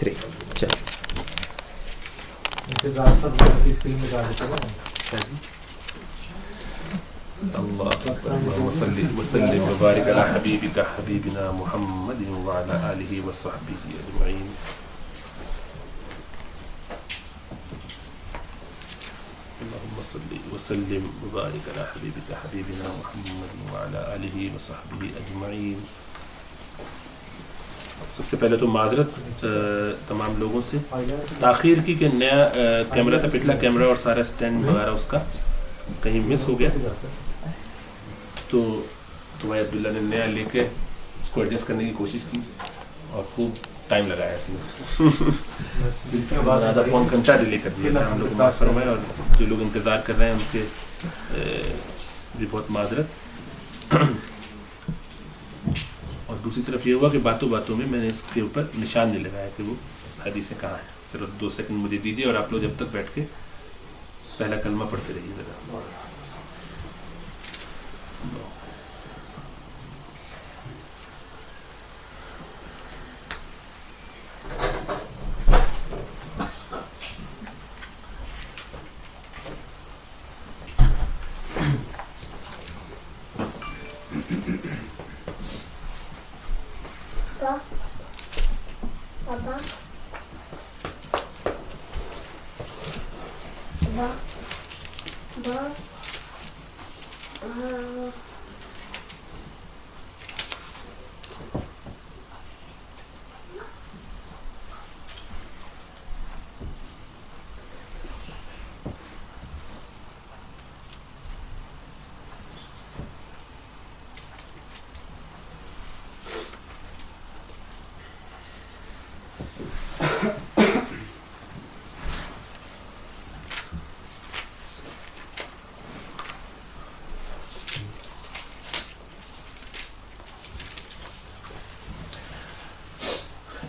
3. چل اللہ وسلم وبارک علی حبیبک حبیبنا محمد وعلی آلہ وصحبہ اجمعین. اللہم صلی وسلم وبارک علی حبیبک حبیبنا محمد وعلی آلہ وصحبہ اجمعین. سب سے پہلے تو معذرت تمام لوگوں سے تاخیر کی کہ نیا کیمرہ تھا، پچھلا کیمرہ اور سارا سٹینڈ وغیرہ اس کا کہیں مس ہو گیا، تو بھائی عبداللہ نے نیا لے کے اس کو ایڈجسٹ کرنے کی کوشش کی اور خوب ٹائم لگایا اس میں. آدھا پون گھنٹہ ڈیلے کر دیا ہم لوگ معاف فرمائے، اور جو لوگ انتظار کر رہے ہیں ان کے بھی بہت معذرت. اور دوسری طرف یہ ہوا کہ باتوں باتوں میں نے اس کے اوپر نشان نہیں لگایا کہ وہ حدیثیں کہاں ہیں. صرف 2 سیکنڈ مجھے دیجیے اور آپ لوگ جب تک بیٹھ کے پہلا کلمہ پڑھتے رہیے ذرا.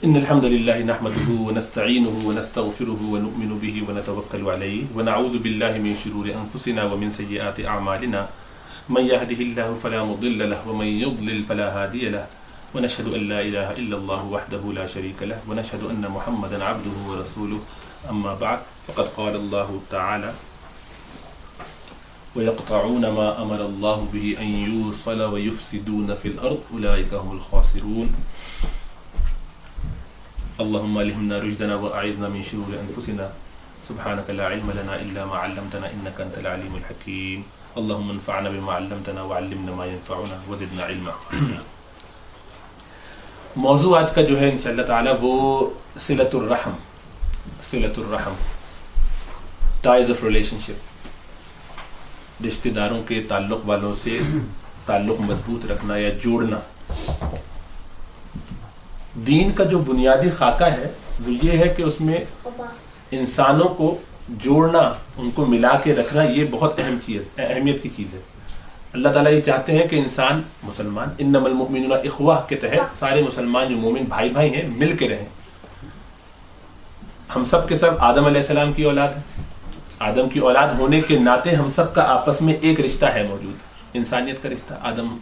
إن الحمد لله نحمده ونستعينه ونستغفره ونؤمن به ونتوكل عليه ونعوذ بالله من شرور أنفسنا ومن سيئات أعمالنا من يهده الله فلا مضل له ومن يضلل فلا هادي له ونشهد أن لا إله إلا الله وحده لا شريك له ونشهد أن محمدا عبده ورسوله. أما بعد فقد قال الله تعالى ويقطعون ما أمر الله به أن يوصل ويفسدون في الأرض أولئك هم الخاسرون. اللهم ألهمنا رشدنا وأعذنا من شرور أنفسنا سبحانك لا علم لنا إلا ما علمتنا إنك أنت العليم الحكيم. اللهم انفعنا بما علمتنا وعلمنا ما ينفعنا وزدنا علما. موضوع آج کا جو ہے انشاءاللہ تعالی وہ صلۃ الرحم، صلۃ الرحم، ٹائز آف ریلیشن شپ، رشتہ داروں کے تعلق والوں سے تعلق مضبوط رکھنا یا جوڑنا. دین کا جو بنیادی خاکہ ہے وہ یہ ہے کہ اس میں انسانوں کو جوڑنا، ان کو ملا کے رکھنا، یہ بہت اہمیت کی چیز ہے. اللہ تعالیٰ یہ چاہتے ہیں کہ انسان مسلمان انما المؤمنون اخوہ کے تحت سارے مسلمان جو مومن بھائی بھائی ہیں مل کے رہیں. ہم سب کے سب آدم علیہ السلام کی اولاد ہیں. آدم کی اولاد ہونے کے ناطے ہم سب کا آپس میں ایک رشتہ ہے موجود، انسانیت کا رشتہ،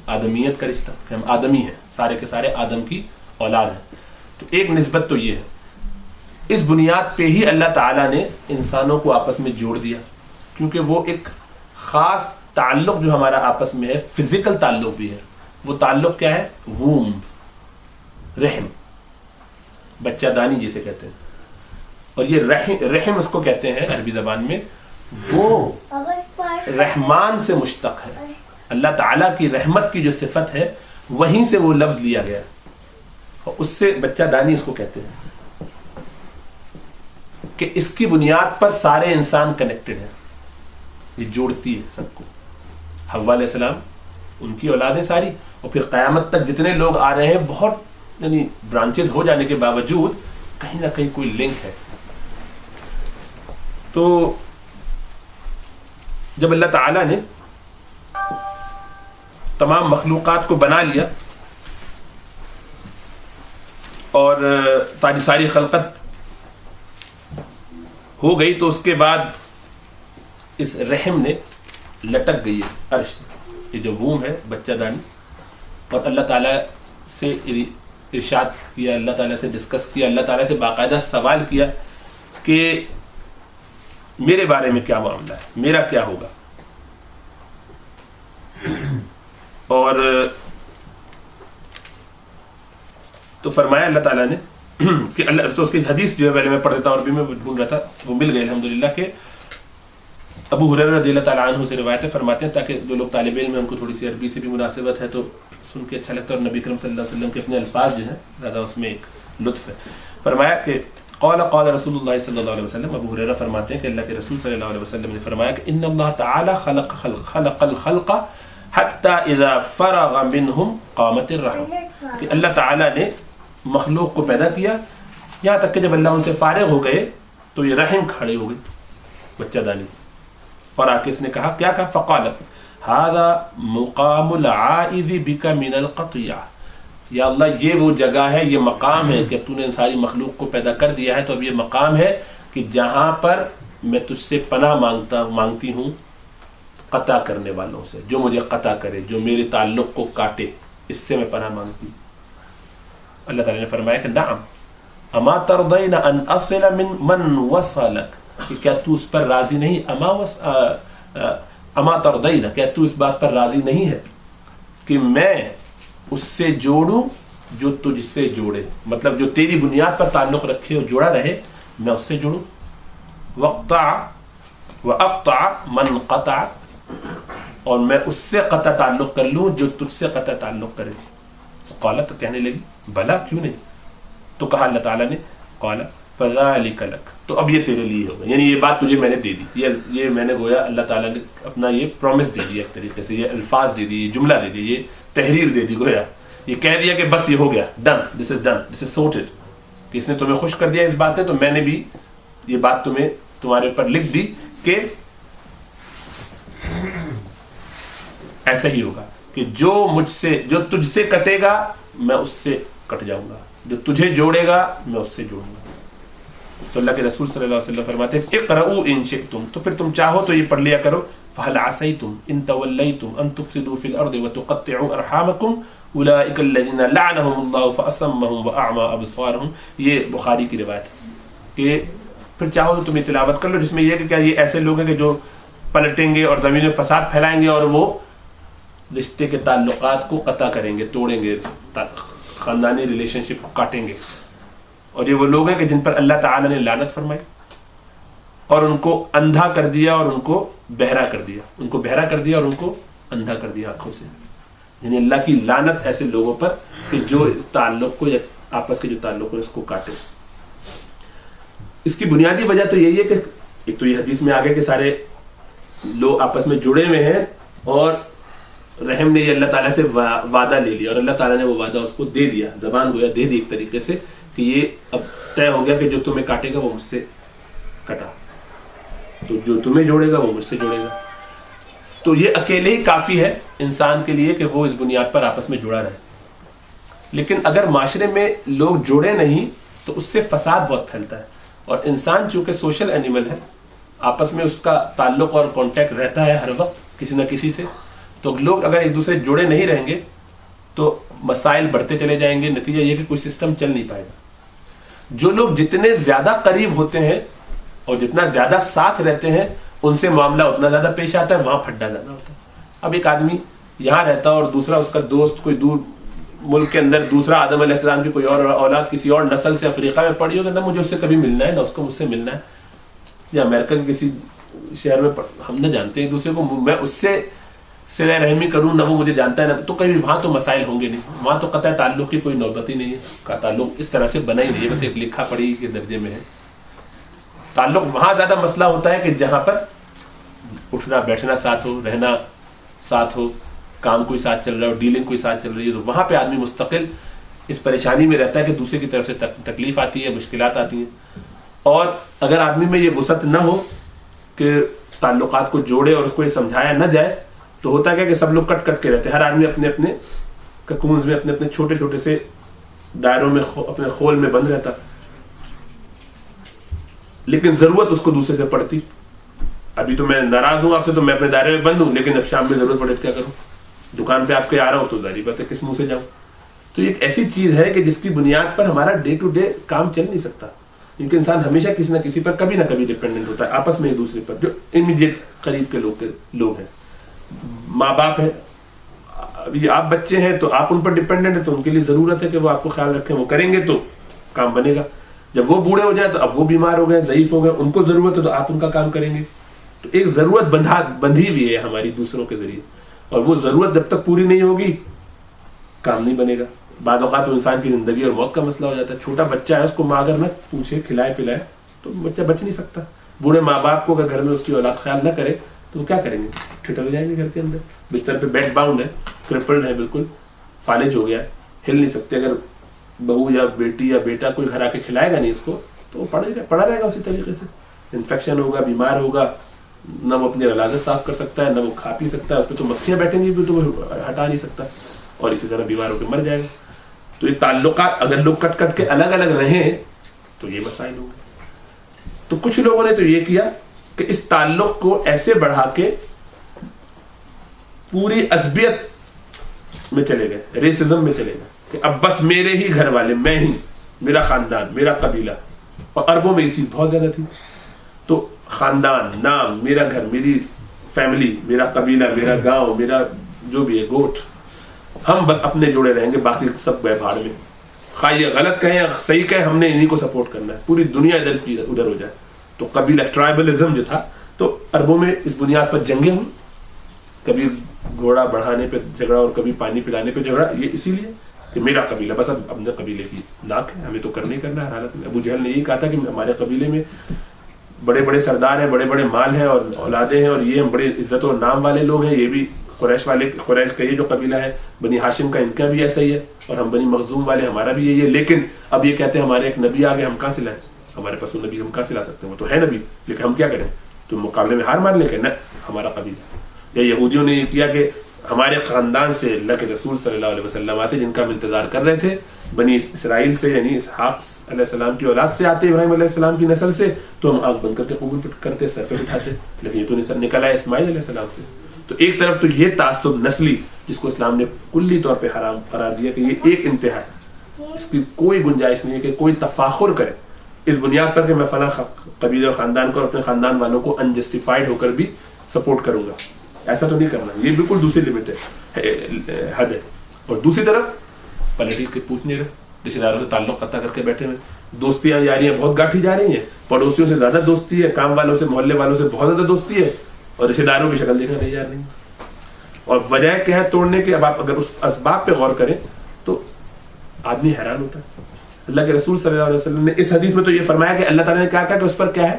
آدمیت کا رشتہ، کہ ہم آدمی ہیں، سارے کے سارے آدم کی اولاد ہے. تو ایک نسبت تو یہ ہے. اس بنیاد پہ ہی اللہ تعالیٰ نے انسانوں کو آپس میں جوڑ دیا، کیونکہ وہ ایک خاص تعلق جو ہمارا آپس میں ہے، فزیکل تعلق بھی ہے. وہ تعلق کیا ہے؟ ووم، رحم، بچہ دانی جسے کہتے ہیں. اور یہ رحم اس کو کہتے ہیں عربی زبان میں، وہ رحمان سے مشتق ہے. اللہ تعالیٰ کی رحمت کی جو صفت ہے وہیں سے وہ لفظ لیا گیا، اور اس سے بچہ دانی اس کو کہتے ہیں کہ اس کی بنیاد پر سارے انسان کنیکٹڈ ہیں. یہ جوڑتی ہے سب کو. حوا علیہ السلام ان کی اولادیں ساری، اور پھر قیامت تک جتنے لوگ آ رہے ہیں، بہت یعنی برانچز ہو جانے کے باوجود کہیں نہ کہیں کوئی لنک ہے. تو جب اللہ تعالیٰ نے تمام مخلوقات کو بنا لیا اور ساری خلقت ہو گئی، تو اس کے بعد اس رحم نے لٹک گئی ہے عرش سے. یہ جو ووم ہے، بچہ دانی، اور اللہ تعالیٰ سے ارشاد کیا, اللہ تعالیٰ سے ڈسکس کیا, اللہ تعالیٰ سے باقاعدہ سوال کیا کہ میرے بارے میں کیا معاملہ ہے, میرا کیا ہوگا. اور تو فرمایا اللہ تعالیٰ نے کہ اللہ, تو اس کی حدیث جو ہے پہلے میں پڑھ دیتا ہوں, اور بھی میں بھول رہا تھا, وہ مل گئی الحمدللہ, کہ ابو ہریرہ رضی اللہ تعالیٰ عنہ سے روایتیں فرماتے ہیں تاکہ جو لوگ طالب علم ہیں ان کو تھوڑی سی عربی سے بھی مناسبت ہے تو سن کے اچھا لگتا ہے, اور نبی کریم صلی اللہ علیہ وسلم کے اپنے الفاظ جو ہیں زیادہ اس میں ایک لطف ہے. فرمایا کہ قال رسول اللہ صلی اللہ علیہ وسلم, ابو ہریرہ فرماتے ہیں کہ اللہ کے رسول صلی اللہ علیہ وسلم نے فرمایا کہ ان اللہ تعالی خلق الخلق حتی اذا فرغ منہم قامت الرحم, کہ اللہ تعالیٰ نے مخلوق کو پیدا کیا یہاں تک کہ جب اللہ ان سے فارغ ہو گئے تو یہ رحم کھڑے ہو گئی, بچہ دانی. اور آکے اس نے کہا, کیا کہا, فقالت هذا مقام العائذ بک من القطیع, یا اللہ یہ وہ جگہ ہے, یہ مقام ہے کہ تو نے ساری مخلوق کو پیدا کر دیا ہے, تو اب یہ مقام ہے کہ جہاں پر میں تجھ سے پناہ مانگتی ہوں قطع کرنے والوں سے, جو مجھے قطع کرے, جو میرے تعلق کو کاٹے, اس سے میں پناہ مانگتی ہوں. اللہ تعالیٰ نے فرمایا کہ نعم اما ترضین ان اصل من وصلک, کہ کیا تو اس پر راضی نہیں, اما ترضین, کیا تو اس بات پر راضی نہیں ہے کہ میں اس سے جوڑوں جو تجھ سے جوڑے, مطلب جو تیری بنیاد پر تعلق رکھے اور جوڑا رہے میں اس سے جوڑوں. واقطع من قطع, اور میں اس سے قطع تعلق کر لوں جو تجھ سے قطع تعلق کرے. قالت, تو کہنے لگی بلا کیوں نہیں, تو کہا اللہ تعالیٰ نے قال فذلک لک, تو اب یہ تیرے لیے ہوگا, یعنی یہ بات تجھے میں نے دے دی, یہ میں نے گویا اللہ تعالیٰ نے اپنا یہ پرومس دے دیا ایک طریقے سے, یہ الفاظ دے دی, یہ جملہ دے دی, یہ تحریر دے دی, گویا یہ کہہ دیا کہ بس یہ ہو گیا, ڈن, دس از سورٹڈ, کہ اس نے تمہیں خوش کر دیا اس بات نے, تو میں نے بھی یہ بات تمہارے اوپر لکھ دی کہ ایسا ہی ہوگا کہ جو تجھ سے کٹے گا میں اس سے کٹ جاؤں گا, جو تجھے جوڑے گا میں اس سے جوڑوں گا. تو اللہ کے رسول صلی اللہ علیہ وسلم فرماتے ہیں اقرؤوا ان شئتم, تو پھر تم چاہو تو یہ پڑھ لیا کرو, فهل عسیتم ان تولیتم ان تفسدوا فی الارض وتقطعوا ارحامکم اولئک الذین لعنهم اللہ فاصمهم واعمی ابصارهم. یہ بخاری کی روایت ہے کہ پھر چاہو تو تم یہ تلاوت کر لو, جس میں یہ کہ کیا یہ ایسے لوگ ہیں کہ جو پلٹیں گے اور زمین میں فساد پھیلائیں گے اور وہ رشتے کے تعلقات کو قطع کریں گے, توڑیں گے, خاندانی ریلیشن شپ کو کاٹیں گے. اور یہ وہ لوگ ہیں کہ جن پر اللہ تعالیٰ نے لعنت فرمائی اور ان کو اندھا کر دیا اور ان کو بہرا کر دیا, ان کو بہرا کر دیا اور ان کو اندھا کر دیا آنکھوں سے. یعنی اللہ کی لعنت ایسے لوگوں پر کہ جو اس تعلق کو یا آپس کے جو تعلق ہے اس کو کاٹے. اس کی بنیادی وجہ تو یہی ہے کہ ایک تو یہ حدیث میں آگے کہ سارے لوگ آپس میں جڑے ہوئے ہیں اور رحم نے یہ اللہ تعالیٰ سے وعدہ لے لیا, اور اللہ تعالیٰ نے وہ وعدہ اس کو دے دیا, زبان گویا دے دی ایک طریقے سے کہ یہ اب طے ہو گیا کہ جو تمہیں کاٹے گا وہ مجھ سے کٹا, تو جو تمہیں جوڑے گا وہ مجھ سے جوڑے گا. تو یہ اکیلے ہی کافی ہے انسان کے لیے کہ وہ اس بنیاد پر آپس میں جڑا رہے. لیکن اگر معاشرے میں لوگ جڑے نہیں تو اس سے فساد بہت پھیلتا ہے, اور انسان چونکہ سوشل اینیمل ہے, آپس میں اس کا تعلق اور کانٹیکٹ رہتا ہے ہر وقت کسی نہ کسی سے, تو لوگ اگر ایک دوسرے جڑے نہیں رہیں گے تو مسائل بڑھتے چلے جائیں گے, نتیجہ یہ کہ کوئی سسٹم چل نہیں پائے گا. جو لوگ جتنے زیادہ قریب ہوتے ہیں اور جتنا زیادہ ساتھ رہتے ہیں ان سے معاملہ اتنا زیادہ پیش آتا ہے, وہاں پھڈا زیادہ ہوتا ہے. اب ایک آدمی یہاں رہتا اور دوسرا اس کا دوست کوئی دور ملک کے اندر, دوسرا آدم علیہ السلام کی کوئی اور اولاد کسی اور نسل سے افریقہ میں پڑی ہو, نہ مجھے اس سے کبھی ملنا ہے نہ اس کو مجھ سے ملنا ہے, یا امریکہ کے کسی شہر میں ہم نہ جانتے ہیں ایک دوسرے کو, میں اس سے صلہ رحمی کروں نہ وہ مجھے جانتا ہے نہ, تو کبھی وہاں تو مسائل ہوں گے نہیں, وہاں تو قطع تعلق کی کوئی نوبت ہی نہیں ہے, کا تعلق اس طرح سے بنا ہی نہیں ہے, بس ایک لکھا پڑھی کے درجے میں ہے. تعلق وہاں زیادہ مسئلہ ہوتا ہے کہ جہاں پر اٹھنا بیٹھنا ساتھ ہو, رہنا ساتھ ہو, کام کوئی ساتھ چل رہا ہے, ڈیلنگ کوئی ساتھ چل رہی ہے, تو وہاں پہ آدمی مستقل اس پریشانی میں رہتا ہے کہ دوسرے کی طرف سے تکلیف آتی ہے, مشکلات آتی ہیں. اور اگر آدمی میں یہ وسعت نہ ہو کہ تعلقات کو جوڑے اور اس کو یہ سمجھایا نہ جائے, تو ہوتا کیا کہ سب لوگ کٹ کٹ کے رہتے ہیں, ہر آدمی اپنے اپنے ککونز میں, اپنے اپنے چھوٹے چھوٹے سے دائروں میں, اپنے خول میں بند رہتا. لیکن ضرورت اس کو دوسرے سے پڑتی. ابھی تو میں ناراض ہوں آپ سے تو میں اپنے دائرے میں بند ہوں, لیکن اب شام میں ضرورت پڑے تو کیا کروں, دکان پہ آپ کے آ رہا ہوں تو ظاہری بات ہے کس منہ سے جاؤں. تو ایک ایسی چیز ہے کہ جس کی بنیاد پر ہمارا ڈے ٹو ڈے کام چل نہیں سکتا، کیونکہ انسان ہمیشہ کسی نہ کسی پر کبھی نہ کبھی ڈپینڈنٹ ہوتا ہے، آپس میں ایک دوسرے پر، جو امیڈیٹ قریب کے لوگ ہیں، ماں باپ ہیں، ابھی آپ بچے ہیں تو آپ ان پر ڈپینڈنٹ ہیں، تو ان کے لیے ضرورت ہے کہ وہ آپ کو خیال رکھیں، وہ کریں گے تو کام بنے گا. جب وہ بوڑھے ہو جائیں تو اب وہ بیمار ہو گئے، ضعیف ہو گئے، ان کو ضرورت ہے تو آپ ان کا کام کریں گے. تو ایک ضرورت بندھی ہوئی ہے ہماری دوسروں کے ذریعے، اور وہ ضرورت جب تک پوری نہیں ہوگی کام نہیں بنے گا. بعض اوقات وہ انسان کی زندگی اور موت کا مسئلہ ہو جاتا ہے. چھوٹا بچہ ہے، اس کو ماں اگر نہ پوچھے کھلائے پلائے تو بچہ بچ نہیں سکتا. بوڑھے ماں باپ کو اگر گھر میں اس کی اولاد خیال نہ کرے تو وہ کیا کریں گے؟ ٹھٹر ہو جائیں گے گھر کے اندر، بستر پہ بیڈ باؤنڈ ہے، کرپلڈ ہے، بالکل فالج ہو گیا ہے، ہل نہیں سکتے. اگر بہو یا بیٹی یا بیٹا کوئی گھر آ کے کھلائے گا نہیں اس کو تو وہ پڑا رہے گا اسی طریقے سے، انفیکشن ہوگا، بیمار ہوگا، نہ وہ اپنی غلاظت صاف کر سکتا ہے، نہ وہ کھا پی سکتا ہے، اس پہ تو مکھیاں بیٹھیں گی بھی تو وہ ہٹا نہیں سکتا، اور اسی طرح بیمار ہو کے مر جائے گا. تو یہ تعلقات اگر لوگ کٹ کٹ کے الگ الگ رہیں تو یہ مسائل ہوں گے. تو کچھ لوگوں نے تو یہ کیا کہ اس تعلق کو ایسے بڑھا کے پوری عصبیت میں چلے گئے، ریسزم میں چلے گئے کہ اب بس میرے ہی گھر والے، میں ہی، میرا خاندان، میرا قبیلہ. اور عربوں میں یہ چیز بہت زیادہ تھی. تو خاندان، نام، میرا گھر، میری فیملی، میرا قبیلہ، میرا گاؤں، میرا جو بھی ہے گوٹ، ہم بس اپنے جڑے رہیں گے، باقی سب گئے بھاڑ میں. خواہ یہ غلط کہیں یا صحیح کہیں، ہم نے انہیں کو سپورٹ کرنا ہے، پوری دنیا ادھر ہو جائے. تو قبیلہ ٹرائبلزم جو تھا، تو عربوں میں اس بنیاد پر جنگیں ہوئی، کبھی گھوڑا بڑھانے پہ جھگڑا اور کبھی پانی پلانے پہ جھگڑا. یہ اسی لیے کہ میرا قبیلہ، بس اب اپنے قبیلے کی ناک ہے، ہمیں تو کرنا ہی کرنا ہے ہر حالت میں. ابو جہل نے یہی کہا تھا کہ ہمارے قبیلے میں بڑے بڑے سردار ہیں، بڑے بڑے مال ہیں اور اولادیں ہیں، اور یہ ہم بڑے عزت و نام والے لوگ ہیں. یہ بھی قریش کا یہ جو قبیلہ ہے بنی ہاشم کا، ان کا بھی ایسا ہی ہے، اور ہم بنی مخزوم والے، ہمارا بھی یہی ہے. لیکن اب یہ کہتے ہیں ہمارے ایک نبی آ گئے، ہم کہاں سے لائیں؟ ہمارے پاس وہ نبی ہم کہاں سے لا سکتے ہیں؟ وہ تو ہے نبی، لیکن ہم کیا کریں؟ تو مقابلے میں ہار مان لیں کہ نہ ہمارا قبیلہ. یا یہودیوں نے یہ کیا کہ ہمارے خاندان سے اللہ کے رسول صلی اللہ علیہ وسلم آتے، جن کا ہم انتظار کر رہے تھے، بنی اسرائیل سے، یعنی اسحاق علیہ السلام کی اولاد سے آتے، ابراہیم علیہ السلام کی نسل سے، تو ہم آنکھ بند کر کے قبول کرتے، سر پہ بٹھاتے. لیکن یہ تو نکلا ہے اسماعیل علیہ السلام سے. تو ایک طرف تو یہ تعصب نسلی، جس کو اسلام نے کلی طور پہ حرام قرار دیا کہ یہ ایک انتہا ہے، اس کی کوئی گنجائش نہیں ہے کہ کوئی تفاخر کرے اس بنیاد پر کہ میں فلاں قبیلے اور خاندان کو اور اپنے خاندان والوں کو انجسٹیفائڈ ہو کر بھی سپورٹ کروں گا. ایسا تو نہیں کرنا، یہ بالکل دوسری لمٹ ہے، حد ہے. اور دوسری طرف پلٹی کے پوچھنے رشتے داروں سے تعلق قطع کر کے بیٹھے ہوئے، دوستیاں جاری ہیں، بہت گاٹھی جا رہی ہیں، پڑوسیوں سے زیادہ دوستی ہے، کام والوں سے، محلے والوں سے بہت زیادہ دوستی ہے، اور رشتے داروں کی شکل دیکھنا نہیں جا رہی. اور وجہ کیا ہے توڑنے کے؟ اب آپ اگر اس اسباب پہ غور کریں تو آدمی حیران ہوتا ہے. اللہ کے رسول صلی اللہ علیہ وسلم نے اس حدیث میں تو یہ فرمایا کہ اللہ تعالیٰ نے کیا کہا کہ اس پر کیا ہے؟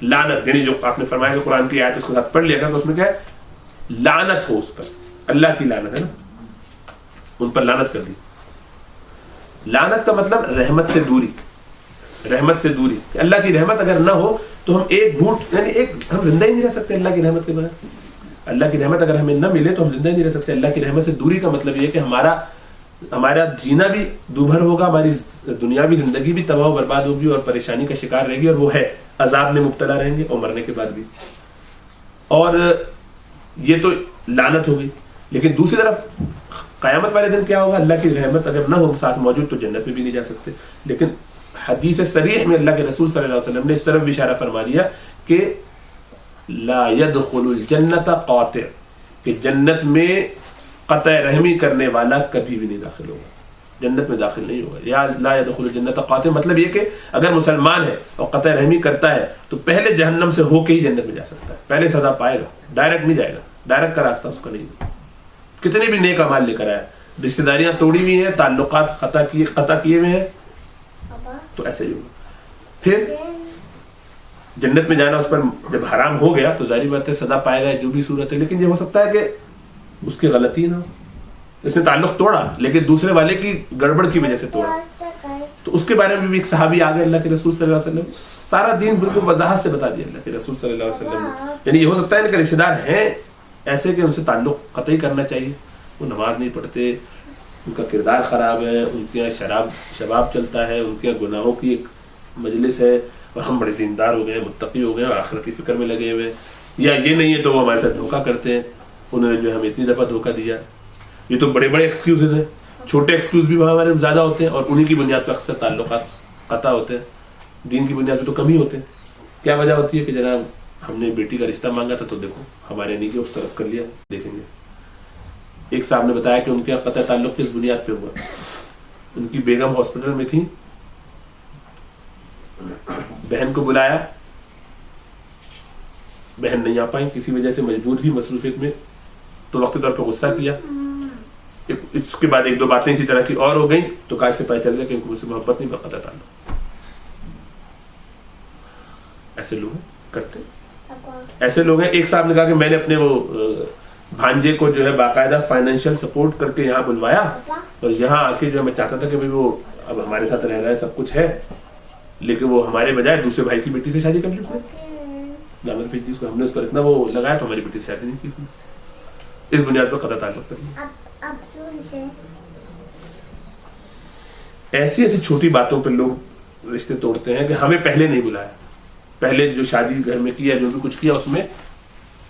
لعنت. یعنی جو آپ نے فرمایا کہ قرآن کی آیت اس کے ساتھ پڑھ لیا تھا، تو اس میں کیا ہے؟ لعنت ہو اس پر، اللہ کی لعنت ہے نا، ان پر لعنت کر دی. لعنت کا مطلب رحمت سے دوری، رحمت سے دوری. اللہ کی رحمت اگر نہ ہو تو ہم ایک گھونٹ، یعنی ہم زندہ ہی نہیں رہ سکتے اللہ کی رحمت کے بغیر. اللہ کی رحمت اگر ہمیں نہ ملے تو ہم زندہ ہی نہیں رہ سکتے. اللہ کی رحمت سے دوری کا مطلب یہ ہے کہ ہمارا جینا بھی دوبھر ہوگا، ہماری دنیاوی زندگی بھی تباہ و برباد ہوگی اور پریشانی کا شکار رہے گی، اور وہ ہے عذاب میں مبتلا رہیں گے، اور مرنے کے بعد بھی. اور یہ تو لعنت ہو گئی. لیکن دوسری طرف قیامت والے دن کیا ہوگا؟ اللہ کی رحمت اگر نہ ہو ساتھ موجود تو جنت میں بھی نہیں جا سکتے. لیکن حدیث صریح میں اللہ کے رسول صلی اللہ علیہ وسلم نے اس طرف بھی اشارہ فرما دیا کہ لا يدخل الجنت قاطع، کہ جنت میں قطع رحمی کرنے والا کبھی بھی نہیں داخل ہوگا، جنت میں داخل نہیں ہوگا. یا لا يدخل الجنت قاطع مطلب یہ کہ اگر مسلمان ہے اور قطع رحمی کرتا ہے تو پہلے جہنم سے ہو کے ہی جنت میں جا سکتا ہے، پہلے سزا پائے گا، ڈائریکٹ نہیں جائے گا. ڈائریکٹ کا راستہ اس کا نہیں ہے. کتنے بھی نیک اعمال لے کر آیا، رشتہ داریاں توڑی ہوئی ہیں، تعلقات قطع کیے ہوئے ہیں، تو ایسے ہی ہوگا. پھر جنت میں جانا اس پر جب حرام ہو گیا تو ظاہر بات ہے سزا پائے گا جو بھی صورت ہے. لیکن یہ ہو سکتا ہے کہ اس کی غلطی نہ ہو، اس نے تعلق توڑا لیکن دوسرے والے کی گڑبڑ کی وجہ سے توڑا. تو اس کے بارے میں بھی ایک صحابی آ گئے اللہ کے رسول صلی اللہ علیہ وسلم، سارا دین بالکل وضاحت سے بتا دیا اللہ کے رسول صلی اللہ علیہ وسلم نے. یعنی یہ ہو سکتا ہے کہ رشتہ دار ہیں ایسے کہ ان سے تعلق قطعی کرنا چاہیے، وہ نماز نہیں پڑھتے، ان کا کردار خراب ہے، ان کے یہاں شباب چلتا ہے، ان کے گناہوں کی ایک مجلس ہے، اور ہم بڑے دیندار ہو گئے، متقی ہو گئے اور آخرت کی فکر میں لگے ہوئے. یا یہ نہیں ہے تو وہ ہمارے ساتھ دھوکہ کرتے ہیں، انہوں نے جو ہمیں اتنی دفعہ دھوکہ دیا. یہ تو بڑے بڑے ایکسکیوزز ہیں. چھوٹے ایکسکیوز بھی ہمارے زیادہ ہوتے ہیں اور انہی کی بنیاد پر اکثر تعلقات قطع ہوتے ہیں. دین کی بنیاد پہ تو کم ہی ہوتے ہیں. کیا وجہ ہوتی ہے کہ جناب ہم نے بیٹی کا رشتہ مانگا تھا تو دیکھو ہمارے نہیں کہ اس طرف کر لیا. دیکھیں گے ایک صاحب نے بتایا کہ ان کے قطع تعلق کس بنیاد پہ ہوا. ان کی بیگم ہاسپٹل میں تھی, بہن کو بلایا, بہن نہیں آ پائیں کسی وجہ سے, مجبور بھی مصروفیت میں, تو وقتی طور پہ غصہ کیا. اس کے بعد ایک دو باتیں اسی طرح کی اور ہو گئیں تو کاش سے پتہ چل گیا کہ ان کو مجھ سے محبت نہیں قطع تعلق. ایسے لوگ کرتے, ایسے لوگ ہیں. ایک صاحب نے کہا کہ میں نے اپنے وہ بھانجے کو جو ہے باقاعدہ فائنینشیل سپورٹ کر کے یہاں بلوایا اور یہاں آ کے جو میں چاہتا تھا کہ وہ اب ہمارے ساتھ رہ رہا ہے, سب کچھ ہے, لیکن وہ ہمارے بجائے دوسرے بھائی کی بیٹی سے شادی کر لی. اس نے دعوت بھیج دی اس کو, ہم نے اس پر اتنا وہ لگایا تو ہماری بیٹی سے شادی نہیں کی اس نے. اس بنیاد پر قطع تعلق کر لیا. ایسی ایسی چھوٹی باتوں پہ لوگ رشتے توڑتے ہیں کہ ہمیں پہلے نہیں بلایا, پہلے جو شادی گھر میں کیا جو بھی کچھ کیا اس میں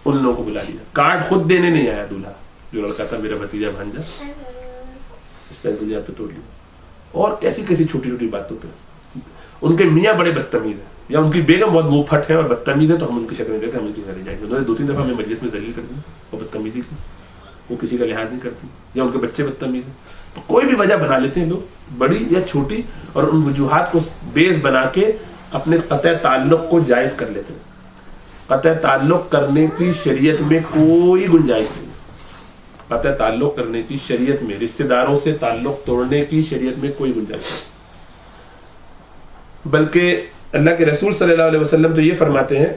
ان لوگوں کو بلا لیا. کارڈ خود دینے نہیں آیا دولہا, جو لڑکا تھا میرا بھتیجا بھانجا, اس طرح دنیا پہ توڑ لیا. اور کیسی کیسی چھوٹی چھوٹی باتوں پہ. ان کے میاں بڑے بدتمیز ہیں یا ان کی بیگم بہت منہ پھٹ ہے اور بدتمیز ہے تو ہم ان کی شکل نہیں دیتے, ہم ان کی گھر جائیں گے. انہوں نے 2-3 دفعہ ہمیں مجلس میں ذلیل کر دیا اور بدتمیزی کی, وہ کسی کا لحاظ نہیں کرتی, یا ان کے بچے بدتمیز ہیں. تو کوئی بھی وجہ بنا لیتے ہیں لوگ بڑی یا چھوٹی, اور ان وجوہات کو بیس بنا کے اپنے قطع تعلق کو جائز کر لیتے ہیں. قطع تعلق کرنے کی شریعت میں کوئی گنجائش نہیں. قطع تعلق کرنے کی شریعت میں, رشتہ داروں سے تعلق توڑنے کی شریعت میں کوئی گنجائش نہیں. بلکہ اللہ کے رسول صلی اللہ علیہ وسلم تو یہ فرماتے ہیں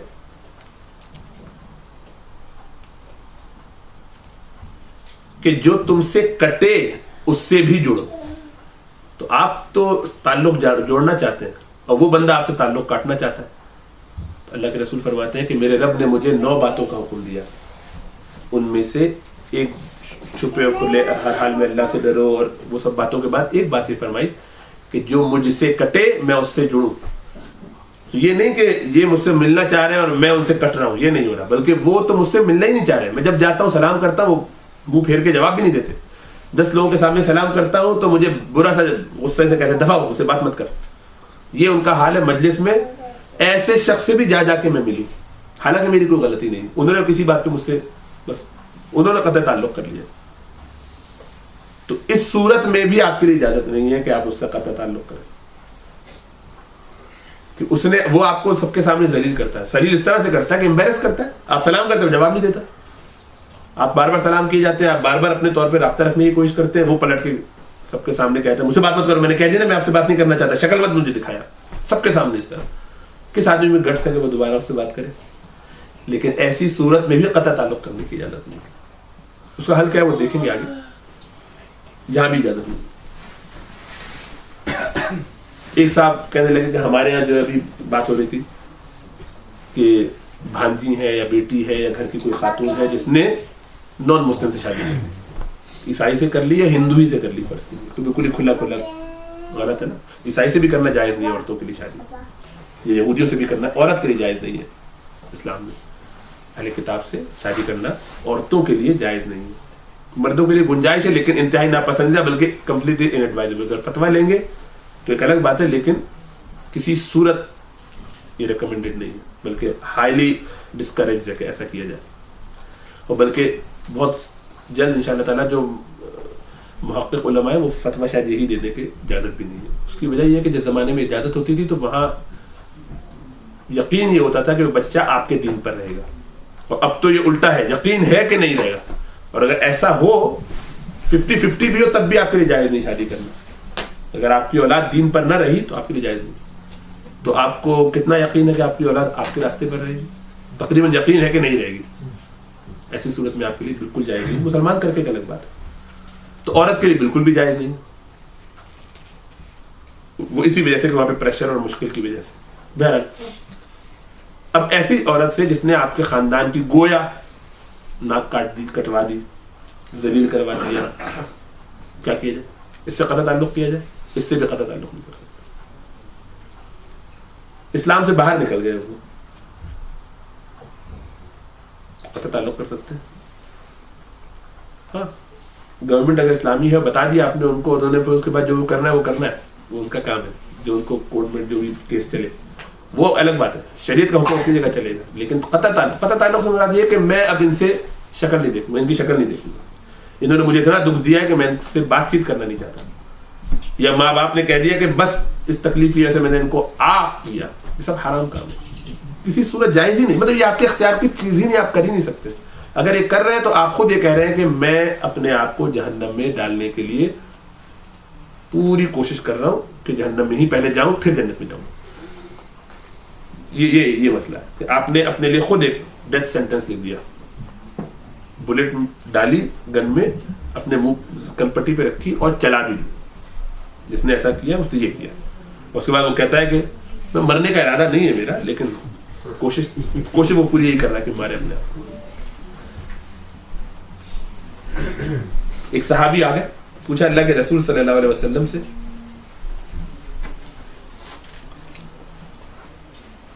کہ جو تم سے کٹے اس سے بھی جڑو. تو آپ تو تعلق جوڑنا چاہتے ہیں اور وہ بندہ آپ سے تعلق کاٹنا چاہتا ہے. تو اللہ کے رسول فرماتے ہیں کہ میرے رب نے مجھے 9 باتوں کا حکم دیا, ان میں سے ایک چھپے اور کھلے ہر حال میں اللہ سے ڈرو, اور وہ سب باتوں کے بعد ایک بات یہ فرمائی کہ جو مجھ سے کٹے میں اس سے جڑوں. تو یہ نہیں کہ یہ مجھ سے ملنا چاہ رہے ہیں اور میں ان سے کٹ رہا ہوں, یہ نہیں ہو رہا, بلکہ وہ تو مجھ سے ملنا ہی نہیں چاہ رہے. میں جب جاتا ہوں سلام کرتا ہوں, وہ منہ پھیر کے جواب بھی نہیں دیتے. 10 لوگوں کے سامنے سلام کرتا ہوں تو مجھے برا سا غصے سے کہتے ہیں دفعہ ہو, مجھ سے بات مت کر. یہ ان کا حال ہے مجلس میں. ایسے شخص سے بھی جا کے میں ملی, حالانکہ میری کوئی غلطی نہیں, انہوں نے کسی بات پہ مجھ سے بس انہوں نے قطع تعلق کر لیا. تو اس صورت میں بھی آپ کے لیے اجازت نہیں ہے کہ آپ اس سے قطع تعلق کریں, کہ اس نے وہ آپ کو سب کے سامنے ذلیل کرتا ہے. ذلیل اس طرح سے کرتا ہے کہ امبیرس کرتا ہے. آپ سلام کرتے ہو جواب نہیں دیتا, آپ بار بار سلام کیے جاتے ہیں, آپ بار بار اپنے طور پہ رابطہ رکھنے کی کوشش کرتے ہیں, وہ پلٹ کے سب کے سامنے کہتے ہیں مجھ سے بات مت کرو, میں نے کہہ دیا نا میں آپ سے بات نہیں کرنا چاہتا, شکل مت مجھے دکھایا سب کے سامنے. اس طرح کس آدمی میں گٹس ہے کہ وہ دوبارہ اس سے بات کرے؟ لیکن ایسی صورت میں بھی قطع تعلق کرنے کی اجازت نہیں. اس کا حل کیا ہے وہ دیکھیں گے آگے, جہاں بھی اجازت نہیں. ایک صاحب کہنے لگے کہ ہمارے یہاں جو ابھی بات ہو رہی تھی کہ بھانجی ہے یا بیٹی ہے یا گھر کی کوئی خاتون ہے جس نے نان مسلم سے شادی کی, عیسائی سے کر لی یا ہندو ہی سے کر لی, فرض کیجیے تو بالکل ہی کھلا کھلا غلط ہے نا. عیسائی سے بھی کرنا جائز نہیں ہے عورتوں کے لیے شادی, یہ یہودیوں سے بھی کرنا عورت کے لیے جائز نہیں ہے. اسلام میں اہل کتاب سے شادی کرنا عورتوں کے لیے جائز نہیں ہے. مردوں کے لیے گنجائش ہے لیکن انتہائی ناپسندیدہ, بلکہ کمپلیٹلی ان ایڈوائزبل. اگر فتویٰ لیں گے تو ایک الگ بات ہے, لیکن کسی صورت یہ ریکمینڈیڈ نہیں ہے, بلکہ ہائیلی ڈسکریج ہے کہ ایسا کیا جائے. اور بلکہ بہت جلد انشاءاللہ تعالیٰ جو محقق علماء ہیں وہ فتویٰ شاید یہی دینے کی اجازت بھی نہیں ہے. اس کی وجہ یہ ہے کہ جس زمانے میں اجازت ہوتی تھی تو وہاں یقین یہ ہوتا تھا کہ وہ بچہ آپ کے دین پر رہے گا, اور اب تو یہ الٹا ہے, یقین ہے کہ نہیں رہے گا. اور اگر ایسا ہو 50-50 بھی ہو تب بھی آپ کے لیے جائز نہیں شادی کرنا. اگر آپ کی اولاد دین پر نہ رہی تو آپ کے لیے جائز نہیں. تو آپ کو کتنا یقین ہے کہ آپ کی اولاد آپ کے راستے پر رہے گی؟ تقریباً یقین ہے کہ نہیں رہے گی. ایسی صورت میں آپ کے لیے بالکل جائز نہیں. مسلمان کر کے ایک الگ بات ہے, تو عورت کے لیے بالکل بھی جائز نہیں, وہ اسی وجہ سے کہ وہاں پہ پریشر اور مشکل کی وجہ سے. بہرحال اب ایسی عورت سے جس نے آپ کے خاندان کی گویا ناک کاٹ دی, کٹوا دی, ذلیل کروا دیا, کیا کیا جائے؟ اس سے قطع تعلق کیا جائے؟ اس سے بھی قطع تعلق نہیں کر سکتے. اسلام سے باہر نکل گئے وہ, قطع تعلق کر سکتے ہیں. ہاں گورنمنٹ اگر اسلامی ہے بتا دیا آپ نے ان کو, انہوں نے پھر اس کے بعد جو کرنا ہے وہ کرنا ہے, وہ ان کا کام ہے. جو ان کو کورٹ میں جو بھی کیس چلے وہ الگ بات ہے, شریعت کا حکم اپنی جگہ چلے گا, لیکن قطع تعلق سے مراد یہ کہ میں اب ان سے شکل نہیں دیکھوں گا, ان کی شکل نہیں دیکھوں گا. انہوں نے مجھے اتنا دکھ دیا ہے کہ میں ان سے بات چیت کرنا نہیں چاہتا, یا ماں باپ نے کہہ دیا کہ بس اس تکلیف کی وجہ سے میں نے ان کو کیا. یہ سب حرام کام ہے, کسی صورت جائز ہی نہیں, مطلب یہ آپ کے اختیار کی چیز ہی نہیں, آپ کر ہی نہیں سکتے. اگر یہ کر رہے ہیں تو آپ خود یہ کہہ رہے ہیں کہ میں اپنے آپ کو جہنم میں ڈالنے کے لیے پوری کوشش کر رہا ہوں کہ جہنم میں ہی پہلے جاؤں پھر جنت میں جاؤں. یہ مسئلہ ہے کہ آپ نے اپنے لیے خود ایک ڈیتھ سینٹنس لکھ دیا, بلٹ ڈالی گن میں, اپنے منہ کن پٹی پہ رکھی اور چلا بھی دی. جس نے ایسا کیا اس نے یہ کیا. اس کے بعد وہ کہتا ہے کہ میں مرنے کا ارادہ نہیں ہے میرا, لیکن کوشش وہ پوری یہی کر رہا ہے کہ مارے اپنے آپ. ایک صحابی آ گئے, پوچھا اللہ کے رسول صلی اللہ علیہ وسلم سے,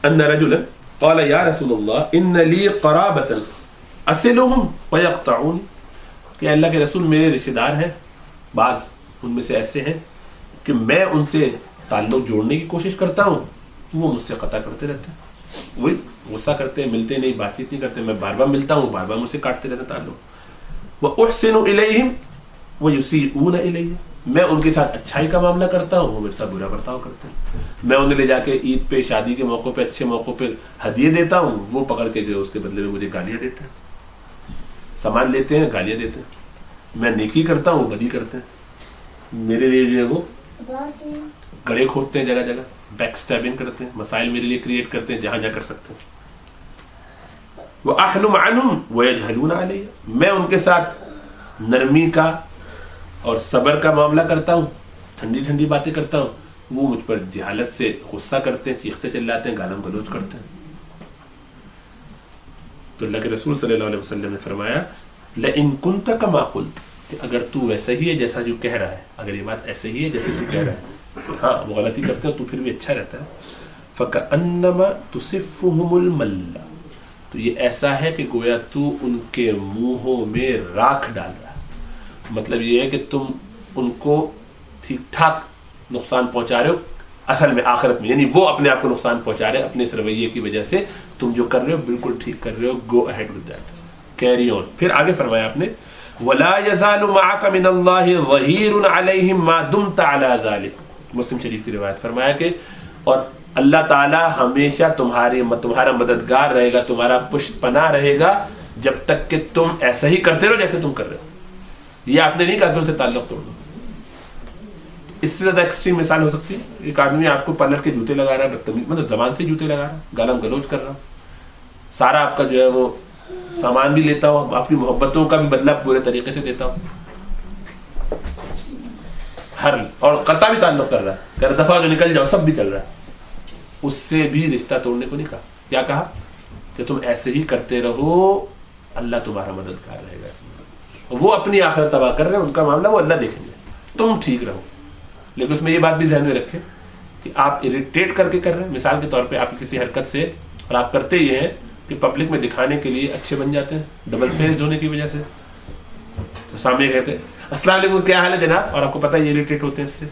ان رجلا قال یا رسول اللہ ان لی قرابة اصلهم ويقطعون, کہ اللہ کے رسول میرے رشتہ دار ہیں, بعض ان میں سے ایسے ہیں کہ میں ان سے تعلق جوڑنے کی کوشش کرتا ہوں, وہ مجھ سے قطع کرتے رہتے ہیں, وہی غصہ کرتے ہیں, ملتے نہیں, بات چیت نہیں کرتے, میں بار بار ملتا ہوں, بار بار مجھ سے کاٹتے رہتے تعلق. وَأُحْسِنُ إِلَيْهِمْ وَيُسِيئُونَ إِلَيَّ, میں ان کے ساتھ اچھائی کا معاملہ کرتا ہوں, وہ میرے ساتھ برا برتاؤ کرتے ہیں. میں انہیں لے جا کے عید پہ, شادی کے موقع پہ, اچھے موقع پہ ہدیے دیتا ہوں, وہ پکڑ کے جو اس کے بدلے میں مجھے گالیاں دیتے ہیں. سامان لیتے ہیں, گالیاں دیتے ہیں. میں نیکی کرتا ہوں, بدی کرتے ہیں. میرے لیے جو ہے وہ گڑے کھودتے ہیں جگہ جگہ, بیک سٹیبنگ کرتے ہیں, مسائل میرے لیے کریٹ کرتے ہیں جہاں جا کر سکتے ہیں. وَأَحْلُمْ عَنْهُمْ وَيَجْهَلُونَ عَلَيَّ, میں ان کے ساتھ نرمی کا اور صبر کا معاملہ کرتا ہوں, ٹھنڈی ٹھنڈی باتیں کرتا ہوں, وہ مجھ پر جہالت سے غصہ کرتے ہیں, چیختے چلاتے ہیں, گالم گلوچ کرتے ہیں. تو اللہ کے رسول صلی اللہ علیہ وسلم نے فرمایا لَإِن كُنْتَ كَمَا قُلْتَ, کہ اگر تو ویسا ہی ہے جیسا جو کہہ رہا ہے, اگر یہ بات ایسے ہی ہے جیسے تو کہہ رہا ہے, ہاں وہ غلطی کرتے ہیں تو پھر بھی اچھا رہتا ہے. فَكَأَنَّمَا تُصِفُّهُمُ الْمَلَّ, تو یہ ایسا ہے کہ گویا تو ان کے منہوں میں راکھ ڈال رہا ہے. مطلب یہ ہے کہ تم ان کو ٹھیک ٹھاک نقصان پہنچا رہے ہو اصل میں آخرت میں, یعنی وہ اپنے آپ کو نقصان پہنچا رہے ہیں اپنے اس رویے کی وجہ سے. تم جو کر رہے ہو بالکل ٹھیک کر رہے ہو, go ahead with that, carry on. پھر آگے فرمایا آپ نے وَلَا يَزَالُ مَعَكَ مِنَ اللَّهِ ظَهِيرٌ عَلَيْهِمْ مَا دُمْتَ عَلَى ذَلِكَ. مسلم شریف کی روایت فرمایا کہ اور اللہ تعالیٰ ہمیشہ تمہارا مددگار رہے گا, تمہارا پشت پناہ رہے گا جب تک کہ تم ایسا ہی کرتے رہو جیسے تم کر رہے ہو. یہ آپ نے نہیں کہا کہ ان سے تعلق توڑ دو. اس سے زیادہ ایکسٹریم مثال ہو سکتی ہے, ایک آدمی آپ کو پلٹ کے جوتے لگا رہا ہے, بدتمیز مطلب زبان سے جوتے لگا رہا ہے, گالم گلوچ کر رہا, سارا آپ کا جو ہے وہ سامان بھی لیتا ہو, آپ کی محبتوں کا بھی بدلہ پورے طریقے سے دیتا ہو, اور قطع بھی تعلق کر رہا ہے, کہ دفعہ جو نکل جاؤ, سب بھی چل رہا ہے. اس سے بھی رشتہ توڑنے کو نہیں کہا. کیا کہا کہ تم ایسے ہی کرتے رہو, اللہ تمہارا مددگار رہے گا. اس میں وہ اپنی آخرت تباہ کر رہے ہیں, ان کا معاملہ وہ اللہ دیکھیں گے, تم ٹھیک رہو. لیکن اس میں یہ بات بھی ذہن میں رکھیں کہ آپ اریٹیٹ کر کے کر رہے ہیں. مثال کے طور پہ آپ کسی حرکت سے, اور آپ کرتے یہ ہیں کہ پبلک میں دکھانے کے لیے اچھے بن جاتے ہیں, ڈبل فیس ہونے کی وجہ سے. تو سامنے کہتے ہیں السلام علیکم کیا حال ہے جناب, اور آپ کو پتا ہے یہ اریٹیٹ ہوتے ہیں اس سے,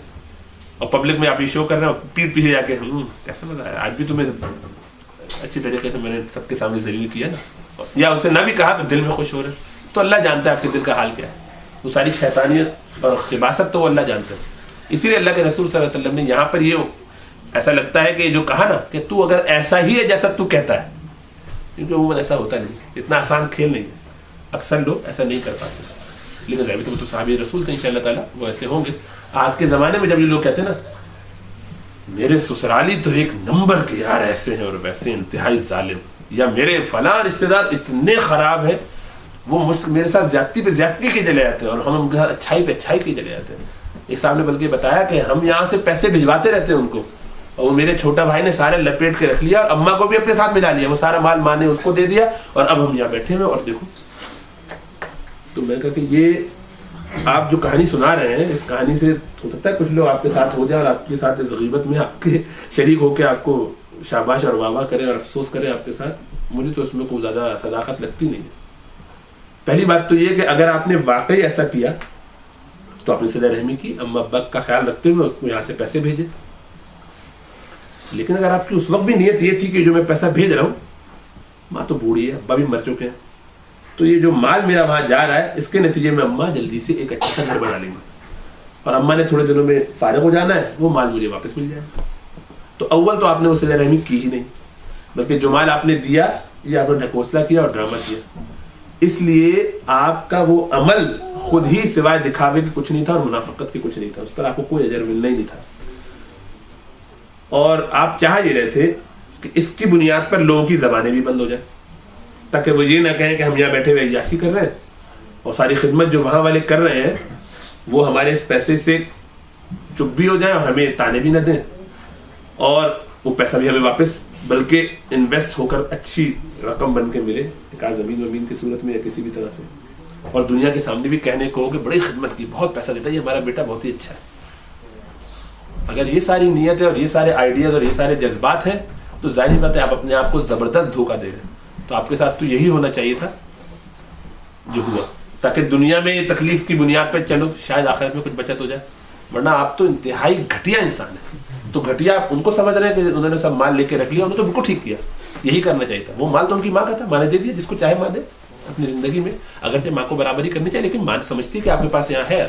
اور پبلک میں آپ یہ شو کر رہے ہیں, پیٹ پیچھے جا کے کیسا لگا ہے, آج بھی تمہیں اچھی طریقے سے میں نے سب کے سامنے ذلیل کیا نا, یا اسے نہ بھی کہا تو دل میں خوش ہو رہے. تو اللہ جانتا ہے آپ کے دل کا حال کیا ہے, وہ ساری شیطانیت اور خباثت تو وہ اللہ جانتا ہے. اسی لیے اللہ کے رسول صلی اللہ علیہ وسلم نے یہاں پر یہ ایسا لگتا ہے کہ جو کہا نا کہ تو اگر ایسا ہی ہے جیسا تو کہتا ہے, کیونکہ عموماً ایسا ہوتا نہیں, اتنا آسان کھیل نہیں ہے, اکثر لوگ ایسا نہیں کر پاتے. لیکن ابھی تو صحابی رسول تھے, انشاء اللہ تعالیٰ وہ ایسے ہوں گے. آج کے زمانے میں جب یہ لوگ کہتے ہیں نا میرے سسرالی تو ایک نمبر کے یار ایسے ہیں اور ویسے انتہائی ظالم, یا میرے فلاں رشتے دار اتنے خراب ہیں, وہ میرے ساتھ زیادتی پہ زیادتی کے چلے جاتے ہیں اور ہم ان کے ساتھ اچھائی پہ اچھائی کے چلے جاتے ہیں. ایک صاحب نے بلکہ بتایا کہ ہم یہاں سے پیسے بھجواتے رہتے ہیں ان کو, اور وہ میرے چھوٹا بھائی نے سارے لپیٹ کے رکھ لیا, اور اماں کو بھی اپنے ساتھ ملا لیا, وہ سارا مال ماں نے اس کو دے دیا, اور اب ہم یہاں بیٹھے ہوئے اور دیکھو. تو میں کہا کہ یہ آپ جو کہانی سنا رہے ہیں, اس کہانی سے ہو سکتا ہے کچھ لوگ آپ کے ساتھ ہو جائیں اور آپ کے ساتھ اس غیبت میں آپ کے شریک ہو کے آپ کو شاباش اور واہ واہ کرے اور افسوس کرے آپ کے ساتھ. مجھے تو اس میں کوئی زیادہ صداقت لگتی نہیں ہے. پہلی بات تو یہ کہ اگر آپ نے واقعی ایسا کیا تو اپنی صلہ رحمی کی، اما ابا کا خیال رکھتے ہوئے اس کو یہاں سے پیسے بھیجے. لیکن اگر آپ کی اس وقت بھی نیت یہ تھی کہ جو میں پیسہ بھیج رہا ہوں، ماں تو بوڑھی ہے، ابا بھی مر چکے ہیں، تو یہ جو مال میرا وہاں جا رہا ہے اس کے نتیجے میں اماں جلدی سے ایک اچھا سا گھر بنا لیں گے اور اماں نے تھوڑے دنوں میں فارغ ہو جانا ہے، وہ مال مجھے واپس مل جائے گا. تو اول تو آپ نے وہ صلہ رحمی کی ہی نہیں، بلکہ جو مال آپ نے دیا یہ آپ نے ڈھکوسلا کیا اور ڈرامہ کیا. اس لیے آپ کا وہ عمل خود ہی سوائے دکھاوے کی کچھ نہیں تھا اور منافقت کی کچھ نہیں تھا، اس پر آپ کو کوئی اجر ملنا ہی نہیں تھا. اور آپ چاہ ہی رہے تھے کہ اس کی بنیاد پر لوگوں کی زبانیں بھی بند ہو جائیں، تاکہ وہ یہ نہ کہیں کہ ہم یہاں بیٹھے ہوئے عیاشی کر رہے ہیں اور ساری خدمت جو وہاں والے کر رہے ہیں وہ ہمارے اس پیسے سے چپ بھی ہو جائیں اور ہمیں تانے بھی نہ دیں، اور وہ پیسہ بھی ہمیں واپس بلکہ انویسٹ ہو کر اچھی رقم بن کے ملے، ایک زمین ومین کی صورت میں یا کسی بھی طرح سے، اور دنیا کے سامنے بھی کہنے کو کہ بڑی خدمت کی، بہت پیسہ دیتا ہے، یہ ہمارا بیٹا بہت ہی اچھا ہے. اگر یہ ساری نیت ہے اور یہ سارے آئیڈیاز اور یہ سارے جذبات ہیں تو ظاہر بات ہے آپ اپنے آپ کو زبردست دھوکہ دے رہے ہیں. تو آپ کے ساتھ تو یہی ہونا چاہیے تھا جو ہوا، تاکہ دنیا میں یہ تکلیف کی بنیاد پہ چلو شاید آخرت میں کچھ بچت ہو جائے. ورنہ آپ تو انتہائی گھٹیا انسان ہیں. تو گھٹیا ان کو سمجھ رہے ہیں کہ انہوں نے سب مال لے کے رکھ لیا، انہوں نے تو بالکل ٹھیک کیا، یہی کرنا چاہیے تھا. وہ مال تو ان کی ماں کا تھا، ماں نے دے دیا، جس کو چاہے ماں دے اپنی زندگی میں، اگرچہ ماں کو برابری کرنی چاہیے لیکن ماں سمجھتی ہے کہ آپ کے پاس یہاں ہے.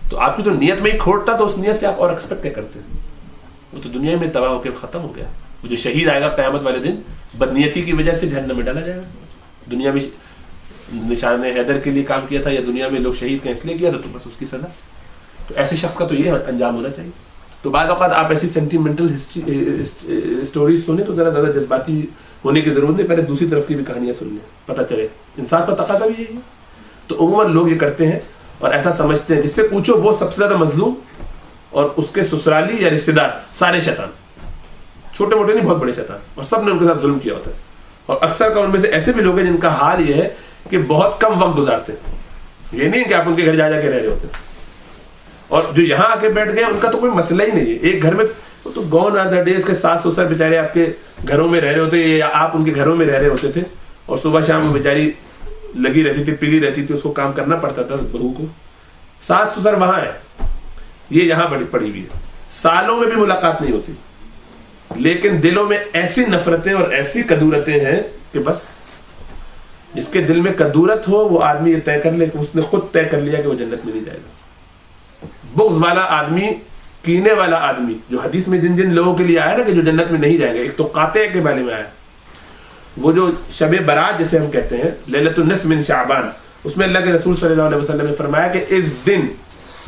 تو آپ کی تو نیت میں ہی کھوٹ تھا، تو اس نیت سے آپ اور ایکسپیکٹ کیا کرتے ہیں؟ وہ تو دنیا میں تباہ ہو کے ختم ہو گیا. وہ جو شہید آئے گا قیامت والے دن بدنیتی کی وجہ سے جہنم میں ڈالا جائے گا. دنیا میں نشان حیدر کے لیے کام کیا تھا یا دنیا میں لوگ شہید کا اس لیے کیا تھا تو بس اس کی سزا. تو ایسے شخص کا تو یہ انجام ہونا چاہیے. تو بعض اوقات آپ ایسی سینٹیمنٹل اسٹوریز سنیں تو ذرا زیادہ جذباتی ہونے کی ضرورت نہیں، پہلے دوسری طرف کی بھی کہانیاں سن لیں، پتہ چلے. انصاف کا تقاضا بھی یہی ہے. تو عموماً لوگ یہ کرتے ہیں اور ایسا سمجھتے ہیں، جس سے پوچھو وہ سب سے زیادہ مظلوم اور اس کے سسرالی یا رشتے دار سارے شیطان، چھوٹے موٹے نہیں بہت بڑے شیطان، اور سب نے ان کے ساتھ ظلم کیا ہوتا ہے. اور اکثر کا ان میں سے ایسے بھی لوگ ہیں جن کا حال یہ ہے کہ بہت کم وقت گزارتے ہیں. یہ نہیں کہ آپ ان کے گھر جا جا کے رہ رہے ہوتے ہیں، اور جو یہاں آ کے بیٹھ گئے ان کا تو کوئی مسئلہ ہی نہیں ہے. ایک گھر میں تو گون آدھا ڈیز کے ساس سسر بیچارے آپ کے گھروں میں رہ رہے ہوتے یا آپ ان کے گھروں میں رہ رہے ہوتے تھے، اور صبح شام وہ بیچاری لگی رہتی تھی، پلی رہتی تھی، اس کو کام کرنا پڑتا تھا بہو کو. ساس سسر وہاں ہے، یہ یہاں پڑی ہوئی ہے، سالوں میں بھی ملاقات نہیں ہوتی، لیکن دلوں میں ایسی نفرتیں اور ایسی کدورتیں ہیں کہ بس جس کے دل میں کدورت ہو وہ آدمی یہ طے کر لے کہ اس نے خود طے کر لیا کہ وہ جنت میں نہیں جائے گا. بغض والا آدمی، کینے والا آدمی، جو حدیث میں جن جن لوگوں کے لیے آیا نا کہ جو جنت میں نہیں جائے گا، ایک تو قاطع کے بارے میں آیا، وہ جو شب برات جسے ہم کہتے ہیں، لیلۃ النصف من شعبان، اس میں اللہ کے رسول صلی اللہ علیہ وسلم نے فرمایا کہ اس دن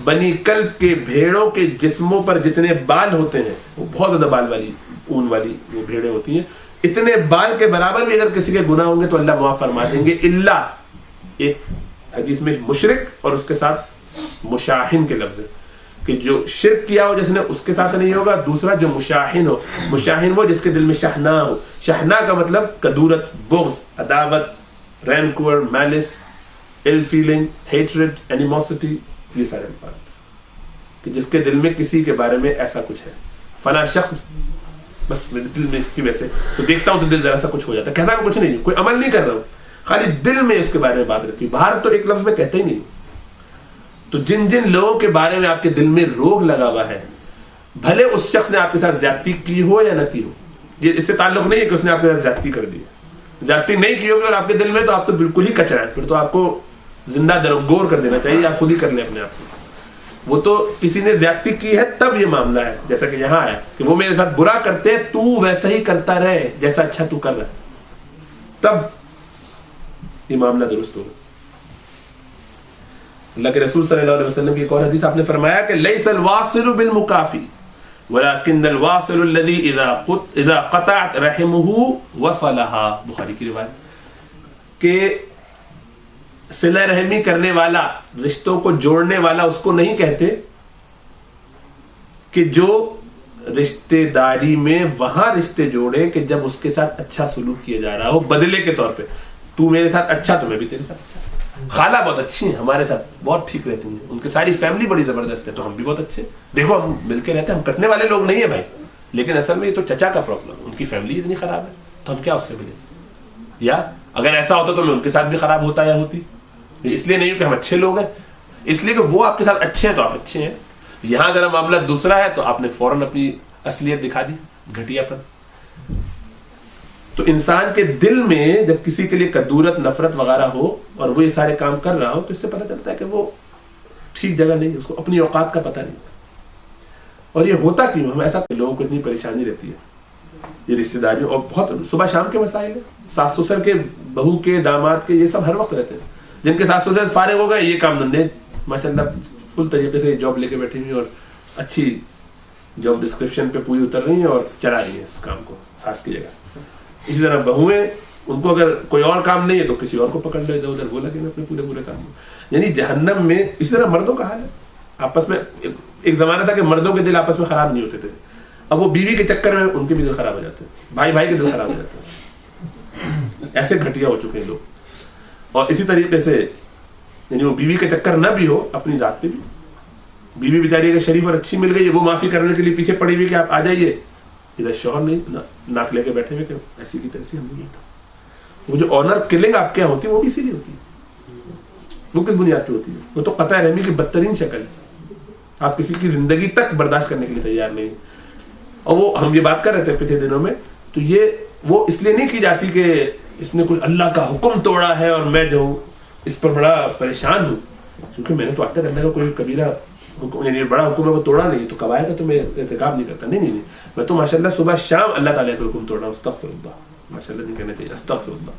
بنی کلب کے بھیڑوں کے جسموں پر جتنے بال ہوتے ہیں، وہ بہت زیادہ بال والی اون والی وہ بھیڑیں ہوتی ہیں، اتنے بال کے برابر بھی اگر کسی کے گناہ ہوں گے تو اللہ معاف فرما دیں گے، الا ایک حدیث میں مشرک اور اس کے ساتھ مشاہن کے لفظ ہے کہ جو شرک کیا ہو جس نے اس کے ساتھ نہیں ہوگا. دوسرا جو مشاہن ہو، مشاہن وہ جس کے دل میں شہنا ہو. شہنا کا مطلب کدورت، بغض، عداوت، رینکور، mills, ill feeling, hatred, animosity، یہ سارے الفاظ کہ جس کے دل میں کسی کے بارے میں ایسا کچھ ہے، فلاں شخص بس میرے دل میں اس کی وجہ سے تو دیکھتا ہوں تو دل ذرا سا کچھ ہو جاتا ہے، کہتا میں کچھ نہیں، کوئی عمل نہیں کر رہا ہوں، خالی دل میں اس کے بارے میں بات رہتی ہے، باہر تو ایک لفظ میں کہتا ہی نہیں. تو جن جن لوگوں کے بارے میں آپ کے دل میں روگ لگا ہوا ہے، بھلے اس شخص نے آپ کے ساتھ زیادتی کی ہو یا نہ کی ہو، یہ اس سے تعلق نہیں ہے کہ اس نے آپ کے ساتھ زیادتی کر دی ہے، زیادتی نہیں کی ہوگی اور آپ کے دل میں تو آپ تو بالکل ہی کچرا ہے، پھر تو آپ کو زندہ درگور کر دینا چاہیے، آپ خود ہی کر لیں اپنے آپ کو. وہ تو کسی نے زیادتی کی ہے تب یہ معاملہ ہے، جیسا کہ یہاں ہے کہ وہ میرے ساتھ برا کرتے ہیں، تو ویسا ہی کرتا رہے جیسا اچھا تو کر رہا ہے، تب یہ معاملہ درست ہوگا. اللہ کے رسول صلی اللہ علیہ وسلم کی ایک اور حدیث آپ نے فرمایا کہ لیس الواصل بالمکافی ولكن الواصل الذي اذا قطعت رحمه وصلها، بخاری کی روایت کہ صلہ رحمی کرنے والا، رشتوں کو جوڑنے والا اس کو نہیں کہتے کہ جو رشتے داری میں وہاں رشتے جوڑے کہ جب اس کے ساتھ اچھا سلوک کیا جا رہا ہو، بدلے کے طور پہ، تو میرے ساتھ اچھا تو میں بھی تیرے ساتھ اچھا. خالہ بہت اچھی ہیں، ہمارے ساتھ بہت ٹھیک رہتی ہیں، ان کی ساری فیملی بڑی زبردست ہے تو ہم بھی بہت اچھے، دیکھو ہم مل کے رہتے ہیں، ہم کٹنے والے لوگ نہیں ہیں بھائی، لیکن اصل میں یہ تو چچا کا پرابلم، ان کی فیملی اتنی خراب ہے تو ہم کیا اس سے ملیں. یا اگر ایسا ہوتا تو میں ان کے ساتھ بھی خراب ہوتا یا ہوتی، اس لیے نہیں کہ ہم اچھے لوگ ہیں، اس لیے کہ وہ آپ کے ساتھ اچھے ہیں تو آپ اچھے ہیں. یہاں اگر معاملہ دوسرا ہے تو آپ نے فوراً اپنی اصلیت دکھا دی, گھٹیا پر. تو انسان کے دل میں جب کسی کے لیے کدورت, نفرت وغیرہ ہو اور وہ یہ سارے کام کر رہا ہو تو اس سے پتہ چلتا ہے کہ وہ ٹھیک جگہ نہیں, اس کو اپنی اوقات کا پتہ نہیں. اور یہ ہوتا کیوں؟ ہم ایسا لوگوں کو اتنی پریشانی رہتی ہے, یہ رشتہ داریوں اور بہت صبح شام کے مسائل ہیں, ساس سسر کے, بہو کے, داماد کے, یہ سب ہر وقت رہتے ہیں. جن کے ساس سسر فارغ ہو گئے یہ کام دھندے ماشاء اللہ فل طریقے سے جاب لے کے بیٹھی ہوئی اور اچھی جاب ڈسکرپشن پہ پوری اتر رہی ہیں اور چلا رہی ہیں اس کام کو ساس کی جگہ. اسی طرح بہویں, ان کو اگر کوئی اور کام نہیں ہے تو کسی اور کو پکڑ لے, ادھر ادھر وہ لگے اپنے پورے کام میں. یعنی جہنم میں اسی طرح مردوں کا حال ہے. آپس میں ایک زمانہ تھا کہ مردوں کے دل آپس میں خراب نہیں ہوتے تھے, اب وہ بیوی کے چکر میں ان کے بھی دل خراب ہو جاتے ہیں, بھائی بھائی کے دل خراب ہو جاتے ہیں. ایسے گھٹیا ہو چکے ہیں لوگ. اور اسی طریقے سے یعنی وہ بیوی کے چکر نہ بھی ہو, اپنی ذات پہ بھی بیوی بیچاری اگر شریف اور اچھی مل گئی ہے, وہ معافی کرنے کے لیے پیچھے پڑی ہوئی کہ آپ آ جائیے, ادھر شوہر نہیں ناک لے کے بیٹھے ہوئے کہ ایسی کی طرح سے ہم نہیں تھا. وہ جو آنر کلنگ آپ کے یہاں ہوتی ہے وہ بھی اسی لیے ہوتی ہے. وہ کس بنیاد پہ ہوتی ہے؟ وہ تو قطع رحمی کی بدترین شکل ہے. آپ کسی کی زندگی تک برداشت کرنے کے لیے تیار نہیں. اور وہ ہم یہ بات کر رہے تھے پچھلے دنوں میں, تو یہ وہ اس لیے نہیں کی جاتی کہ اس نے کوئی اللہ کا حکم توڑا ہے اور میں جو ہوں اس پر بڑا پریشان ہوں, کیونکہ میں نے تو آج تک اللہ کا کوئی کبیرہ یعنی بڑا حکم ہے وہ توڑا نہیں, تو کبائر کا تو میں ارتکاب نہیں کرتا. نہیں, میں تو ماشاء اللہ صبح شام اللہ تعالیٰ کا حکم توڑ رہا ہوں. استغفر اللہ, ماشاء اللہ نہیں کہنا چاہیے, استغفر اللہ.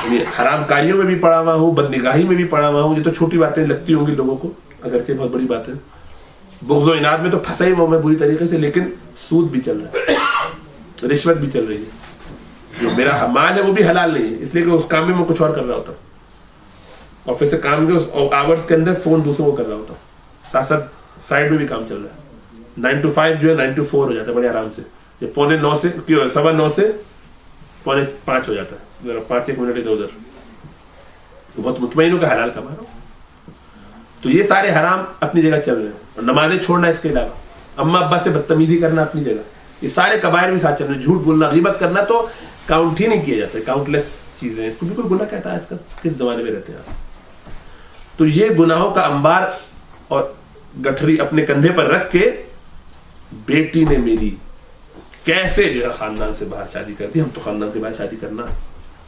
یعنی حرام کاریوں میں بھی پڑا ہوا ہوں, بد نگاہی میں بھی پڑا ہوا ہوں. یہ تو چھوٹی باتیں لگتی ہوں گی لوگوں کو, اگرچہ بہت بڑی بات ہے. بغض و عناد میں تو پھنسا ہی ہوں میں بری طریقے سے, لیکن سود بھی چل رہا ہے, رشوت بھی چل رہی ہے. جو میرا مال ہے وہ بھی حلال نہیں ہے, اس لیے کہ اس کام میں کچھ اور کر رہا ہوتا ہوں. آفس سے کام کے اس آورز کے اندر فون دوسروں کو کر رہا ہوتا ہوں, ساتھ ساتھ سائڈ میں بھی کام چل رہا ہے. 9 to 5 جو ہے 9 to 4 ہو جاتا ہے بڑے آرام سے. یہ 9:45 سے 9:15 سے 4:45 ہو جاتا ہے, 5-1 منٹ ادھر ادھر. بہت مطمئن ہوں کہ حلال کما رہا ہوں. تو یہ سارے حرام اپنی جگہ چل رہے ہیں, اور نمازیں چھوڑنا اس کے علاوہ, اماں ابا سے بدتمیزی کرنا اپنی جگہ, یہ سارے کبائر بھی ساتھ چل رہے ہیں. جھوٹ بولنا, غیبت کرنا تو کاؤنٹ ہی نہیں کیا جاتا, کاؤنٹ لیس چیزیں ہیں. تو بھی کوئی گناہ کہتا ہے آج کل کس زمانے میں رہتے ہیں آپ. تو یہ گناہوں کا انبار اور گٹھری اپنے کندھے پر رکھ کے بیٹی نے میری کیسے جو ہے خاندان سے باہر شادی کر دی. ہم تو خاندان سے باہر شادی کرنا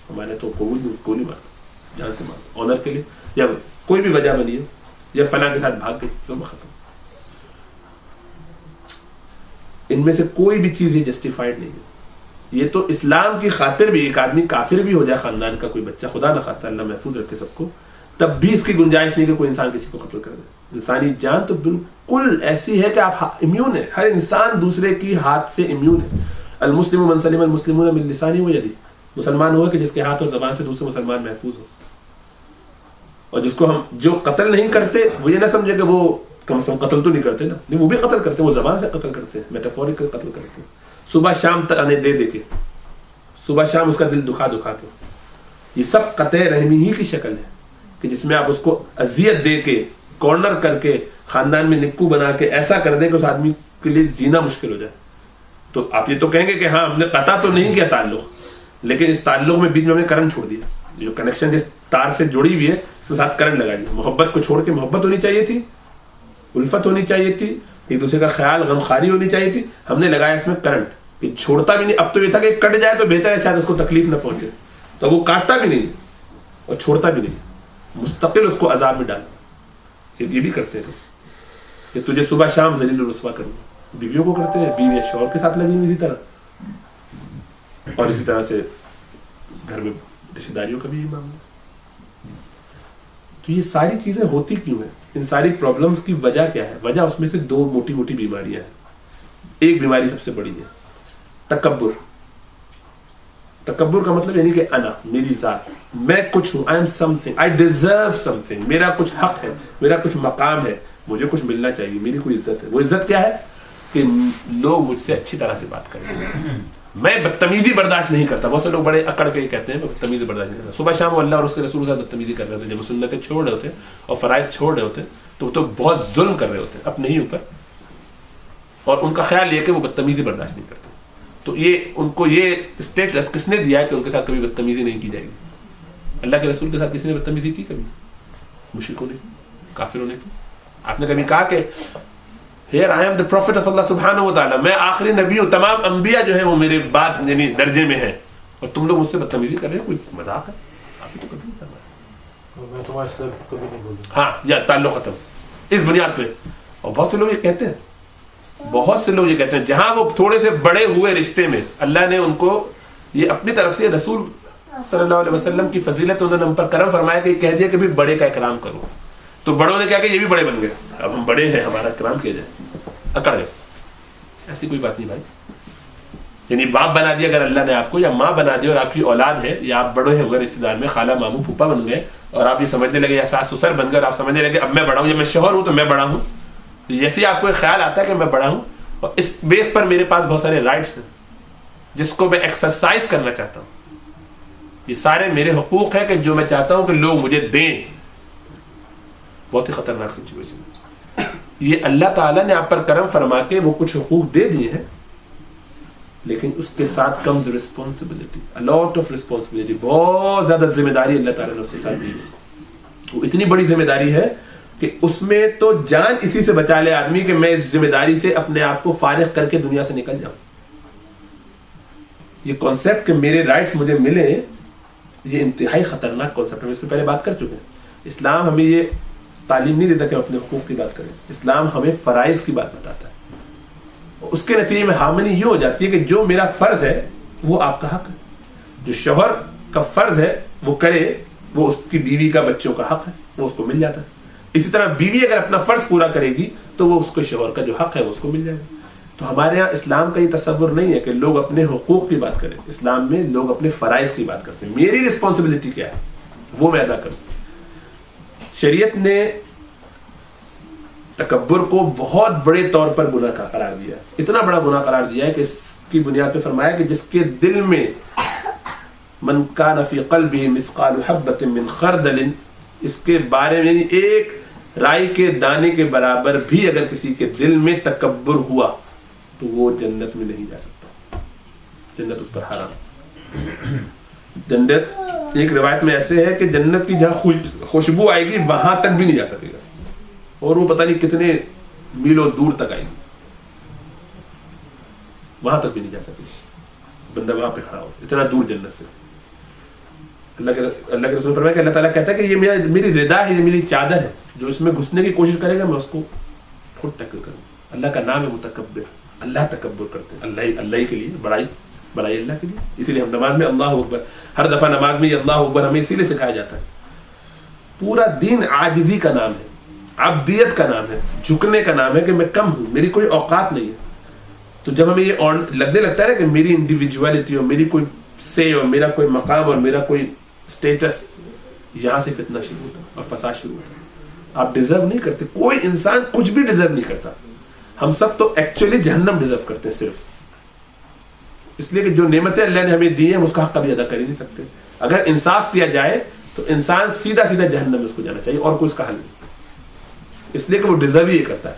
ہمارے تو کوئی بات جان سے مار آنر کے لیے, یا کوئی بھی وجہ بنی ہے, یا فلاں کے ساتھ بھاگ گئی تو ختم. ان میں سے کوئی بھی چیز یہ جسٹیفائڈ نہیں ہے. یہ تو اسلام کی خاطر بھی ایک آدمی کافر بھی ہو جائے, خاندان کا کوئی بچہ, خدا نخواستہ اللہ محفوظ رکھے سب کو, تب بھی اس کی گنجائش نہیں کہ کوئی انسان کسی کو قتل کر دے. انسانی جان تو بالکل ایسی ہے کہ آپ امیون ہے, ہر انسان دوسرے کی ہاتھ سے امیون ہے. المسلم من سلم المسلمون من لسانه ویده, مسلمان ہوا کہ جس کے ہاتھ اور زبان سے دوسرے مسلمان محفوظ ہو. اور جس کو ہم جو قتل نہیں کرتے وہ یہ نہ سمجھے کہ وہ کم سے کم قتل تو نہیں کرتے نا, نہیں وہ بھی قتل کرتے ہیں, وہ زبان سے قتل کرتے ہیں, میٹافوریکل قتل کرتے ہیں, صبح شام تانے دے کے, صبح شام اس کا دل دکھا کے. یہ سب قطع رحمی ہی کی شکل ہے کہ جس میں آپ اس کو اذیت دے کے, کارنر کر کے, خاندان میں نکو بنا کے ایسا کر دیں کہ اس آدمی کے لیے جینا مشکل ہو جائے. تو آپ یہ تو کہیں گے کہ ہاں ہم نے قطع تو نہیں کیا تعلق, لیکن اس تعلق میں بیچ میں ہم نے کرنٹ چھوڑ دیا. جو کنیکشن جس تار سے جڑی ہوئی ہے اس میں ساتھ کرنٹ لگا دیا. محبت کو چھوڑ کے محبت ہونی چاہیے تھی, الفت ہونی چاہیے تھی, ایک دوسرے کا خیال غمخواری ہونی چاہیے تھی, ہم نے لگایا اس میں کرنٹ کہ چھوڑتا بھی نہیں. اب تو یہ تھا کہ کٹ جائے تو بہتر ہے, شاید اس کو تکلیف نہ پہنچے, تو وہ کاٹتا بھی نہیں اور چھوڑتا بھی نہیں, مستقل اس کو عذاب میں ڈالا. یہ بھی کرتے ہیں کہ تجھے صبح شام ذلیل و رسوا کروں. بیویوں کو کرتے ہیں, بیوی شوہر کے ساتھ لگی ہوئی اسی طرح, اور اسی طرح سے گھر میں رشتہ داریوں کا بھی یہ معاملہ. تو یہ ساری چیزیں ہوتی کیوں ہیں؟ ان ساری پرابلمس کی وجہ کیا ہے؟ وجہ اس میں سے 2 موٹی بیماریاں ہیں. ایک بیماری سب سے بڑی ہے تکبر. تکبر کا مطلب یعنی کہ انا, میری ذات, میں کچھ ہوں, I am some thing, I deserve some thing, میرا کچھ حق ہے, میرا کچھ مقام ہے, مجھے کچھ ملنا چاہیے, میری کوئی عزت ہے. وہ عزت کیا ہے کہ لوگ مجھ سے اچھی طرح سے بات کریں. میں بدتمیزی برداشت نہیں کرتا. بہت سے لوگ بڑے اکڑ کے کہتے ہیں بدتمیزی برداشت نہیں کرتا. صبح شام وہ اللہ اور اس کے رسول کے ساتھ بدتمیزی کر رہے ہوتے ہیں. جب وہ سنتیں چھوڑ رہے ہوتے ہیں اور فرائض چھوڑ رہے ہوتے ہیں تو وہ تو بہت ظلم کر رہے ہوتے ہیں اپنے ہی اوپر, اور ان کا خیال یہ کہ وہ بدتمیزی برداشت نہیں کرتے. تو یہ ان کو یہ اسٹیٹس کس نے دیا ہے کہ ان کے ساتھ کبھی بدتمیزی نہیں کی جائے گی؟ اللہ کے رسول کے ساتھ کسی نے بدتمیزی کی کبھی؟ مشرکوں نے. کافر ہونے کی. آپ نے کبھی کہا کہ Here I am the prophet of Allah subhanahu wa ta'ala, میں آخری نبی ہوں, تمام انبیاء جو ہیں وہ میرے بعد یعنی درجے میں ہیں, اور تم لوگ مجھ سے بدتمیزی کر رہے ہیں, کوئی مذاق ہے؟ آپ نے تو کبھی نہیں فرمایا. میں تمہارے سے کبھی نہیں بولوں. ہاں, یا تعلق ختم اس بنیاد پہ. اور بہت سے لوگ یہ کہتے ہیں, بہت سے لوگ یہ کہتے ہیں, جہاں وہ تھوڑے سے بڑے ہوئے رشتے میں اللہ نے ان کو یہ اپنی طرف سے رسول صلی اللہ علیہ وسلم کی فضیلت انہوں نے ہم پر کرم فرمایا کہ کہہ دیا کہ بھی بڑے کا اکرام کرو, تو بڑوں نے کیا کہ یہ بھی بڑے بن گئے, اب ہم بڑے ہیں, ہمارا اکرام کیا جائے, اکڑ گئے. ایسی کوئی بات نہیں بھائی. یعنی باپ بنا دیا اگر اللہ نے آپ کو, یا ماں بنا دی اور آپ کی اولاد ہے, یا آپ بڑے ہوئے رشتے دار میں خالہ ماموں پھوپھا بن گئے اور آپ یہ سمجھنے لگے, یا ساس سسر بن گئے اور آپ سمجھنے لگے اب میں بڑا ہوں, یا میں شوہر ہوں تو میں بڑا ہوں, جیسے آپ کو ایک خیال آتا ہے کہ میں بڑا ہوں اور اس بیس پر میرے پاس بہت سارے رائٹس ہیں جس کو میں ایکسرسائز کرنا چاہتا ہوں, یہ سارے میرے حقوق ہیں کہ جو میں چاہتا ہوں کہ لوگ مجھے دیں. بہت ہی خطرناک سچویشن. یہ اللہ تعالیٰ نے آپ پر کرم فرما کے وہ کچھ حقوق دے دیے ہیں, لیکن اس کے ساتھ comes responsibility, a lot of responsibility, بہت زیادہ ذمہ داری اللہ تعالیٰ نے اس کے ساتھ دی ہے. وہ اتنی بڑی ذمہ داری ہے کہ اس میں تو جان اسی سے بچا لے آدمی کہ میں اس ذمہ داری سے اپنے آپ کو فارغ کر کے دنیا سے نکل جاؤں. یہ کانسیپٹ کہ میرے رائٹس مجھے ملے, یہ انتہائی خطرناک کانسیپٹ ہے. اس پہ پہلے بات کر چکے ہیں. اسلام ہمیں یہ تعلیم نہیں دیتا کہ ہم اپنے حقوق کی بات کریں, اسلام ہمیں فرائض کی بات بتاتا ہے. اس کے نتیجے میں ہارمنی یہ ہو جاتی ہے کہ جو میرا فرض ہے وہ آپ کا حق ہے, جو شوہر کا فرض ہے وہ کرے, وہ اس کی بیوی کا بچوں کا حق ہے, وہ اس کو مل جاتا ہے. اسی طرح بیوی اگر اپنا فرض پورا کرے گی تو وہ اس کو شوہر کا جو حق ہے وہ اس کو مل جائے گا. تو ہمارے یہاں اسلام کا یہ تصور نہیں ہے کہ لوگ اپنے حقوق کی بات کریں. اسلام میں لوگ اپنے فرائض کی بات کرتے ہیں. میری رسپانسبلٹی کیا ہے وہ میں ادا کروں. شریعت نے تکبر کو بہت بڑے طور پر گناہ کا قرار دیا ہے, اتنا بڑا گناہ قرار دیا ہے کہ اس کی بنیاد پہ فرمایا کہ جس کے دل میں من کان فی قلبہ مثقال حبۃ من خردل, اس کے بارے میں ایک رائی کے دانے کے برابر بھی اگر کسی کے دل میں تکبر ہوا تو وہ جنت میں نہیں جا سکتا, جنت اس پر حرام. جنت ایک روایت میں ایسے ہے کہ جنت کی جہاں خوشبو آئے گی وہاں تک بھی نہیں جا سکے گا, اور وہ پتہ نہیں کتنے میلوں دور تک آئے گی, وہاں تک بھی نہیں جا سکے گا. بندہ وہاں پہ کھڑا ہو, اتنا دور جنت سے. اللہ کے رسول فرمایا کہ اللہ تعالیٰ کہتا ہے کہ یہ میری رضا ہے, یہ میری چادر ہے, جو اس میں گھسنے کی کوشش کرے گا میں اس کو خود ٹیکل کروں. اللہ کا نام ہے متکبر, اللہ تکبر کرتے ہیں اللہ کے لیے, بڑائی اللہ کے لیے. اسی لیے ہم نماز میں اللہ اکبر, ہر دفعہ نماز میں یہ اللہ اکبر ہمیں اسی لیے سکھایا جاتا ہے. پورا دین عاجزی کا نام ہے, عبدیت کا نام ہے, جھکنے کا نام ہے کہ میں کم ہوں, میری کوئی اوقات نہیں ہے. تو جب ہمیں یہ لگنے لگتا ہے نا کہ میری انڈیویجولیٹی اور میری کوئی سے اور میرا کوئی مقام اور میرا کوئی اسٹیٹس, یہاں سے فتنہ شروع ہوتا ہے اور فساد شروع ہوتا ہے. آپ ڈیزرو نہیں کرتے, کوئی انسان کچھ بھی ڈیزرو نہیں کرتا. ہم سب تو ایکچولی جہنم ڈیزرو کرتے ہیں, صرف اس لیے کہ جو نعمتیں اللہ نے ہمیں دی ہیں اس کا حق کبھی ادا کر ہی نہیں سکتے. اگر انصاف کیا جائے تو انسان سیدھا جہنم میں اس کو جانا چاہیے, اور کوئی اس کا حل نہیں, اس لیے کہ وہ ڈیزرو ہی کرتا ہے.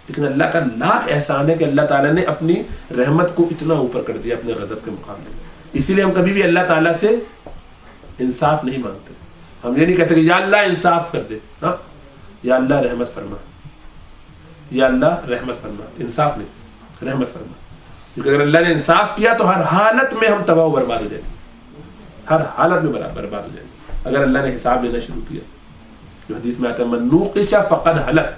لیکن اللہ کا لاکھ احسان ہے کہ اللہ تعالیٰ نے اپنی رحمت کو اتنا اوپر کر دیا اپنے غضب کے مقابلے میں. اسی لیے ہم کبھی بھی اللہ تعالیٰ سے انصاف نہیں مانگتے. ہم یہ نہیں کہتے کہ یا اللہ انصاف کر دے, ہاں یا اللہ رحمت فرما, یا اللہ رحمت فرما. انصاف نہیں, رحمت فرما. کیونکہ اگر اللہ نے انصاف کیا تو ہر حالت میں ہم تباہ و برباد ہو جائیں گے, ہر حالت میں برباد ہو جائیں گے. اگر اللہ نے حساب لینا شروع کیا, جو حدیث میں آتا ہے من نوقش فقد ہلک,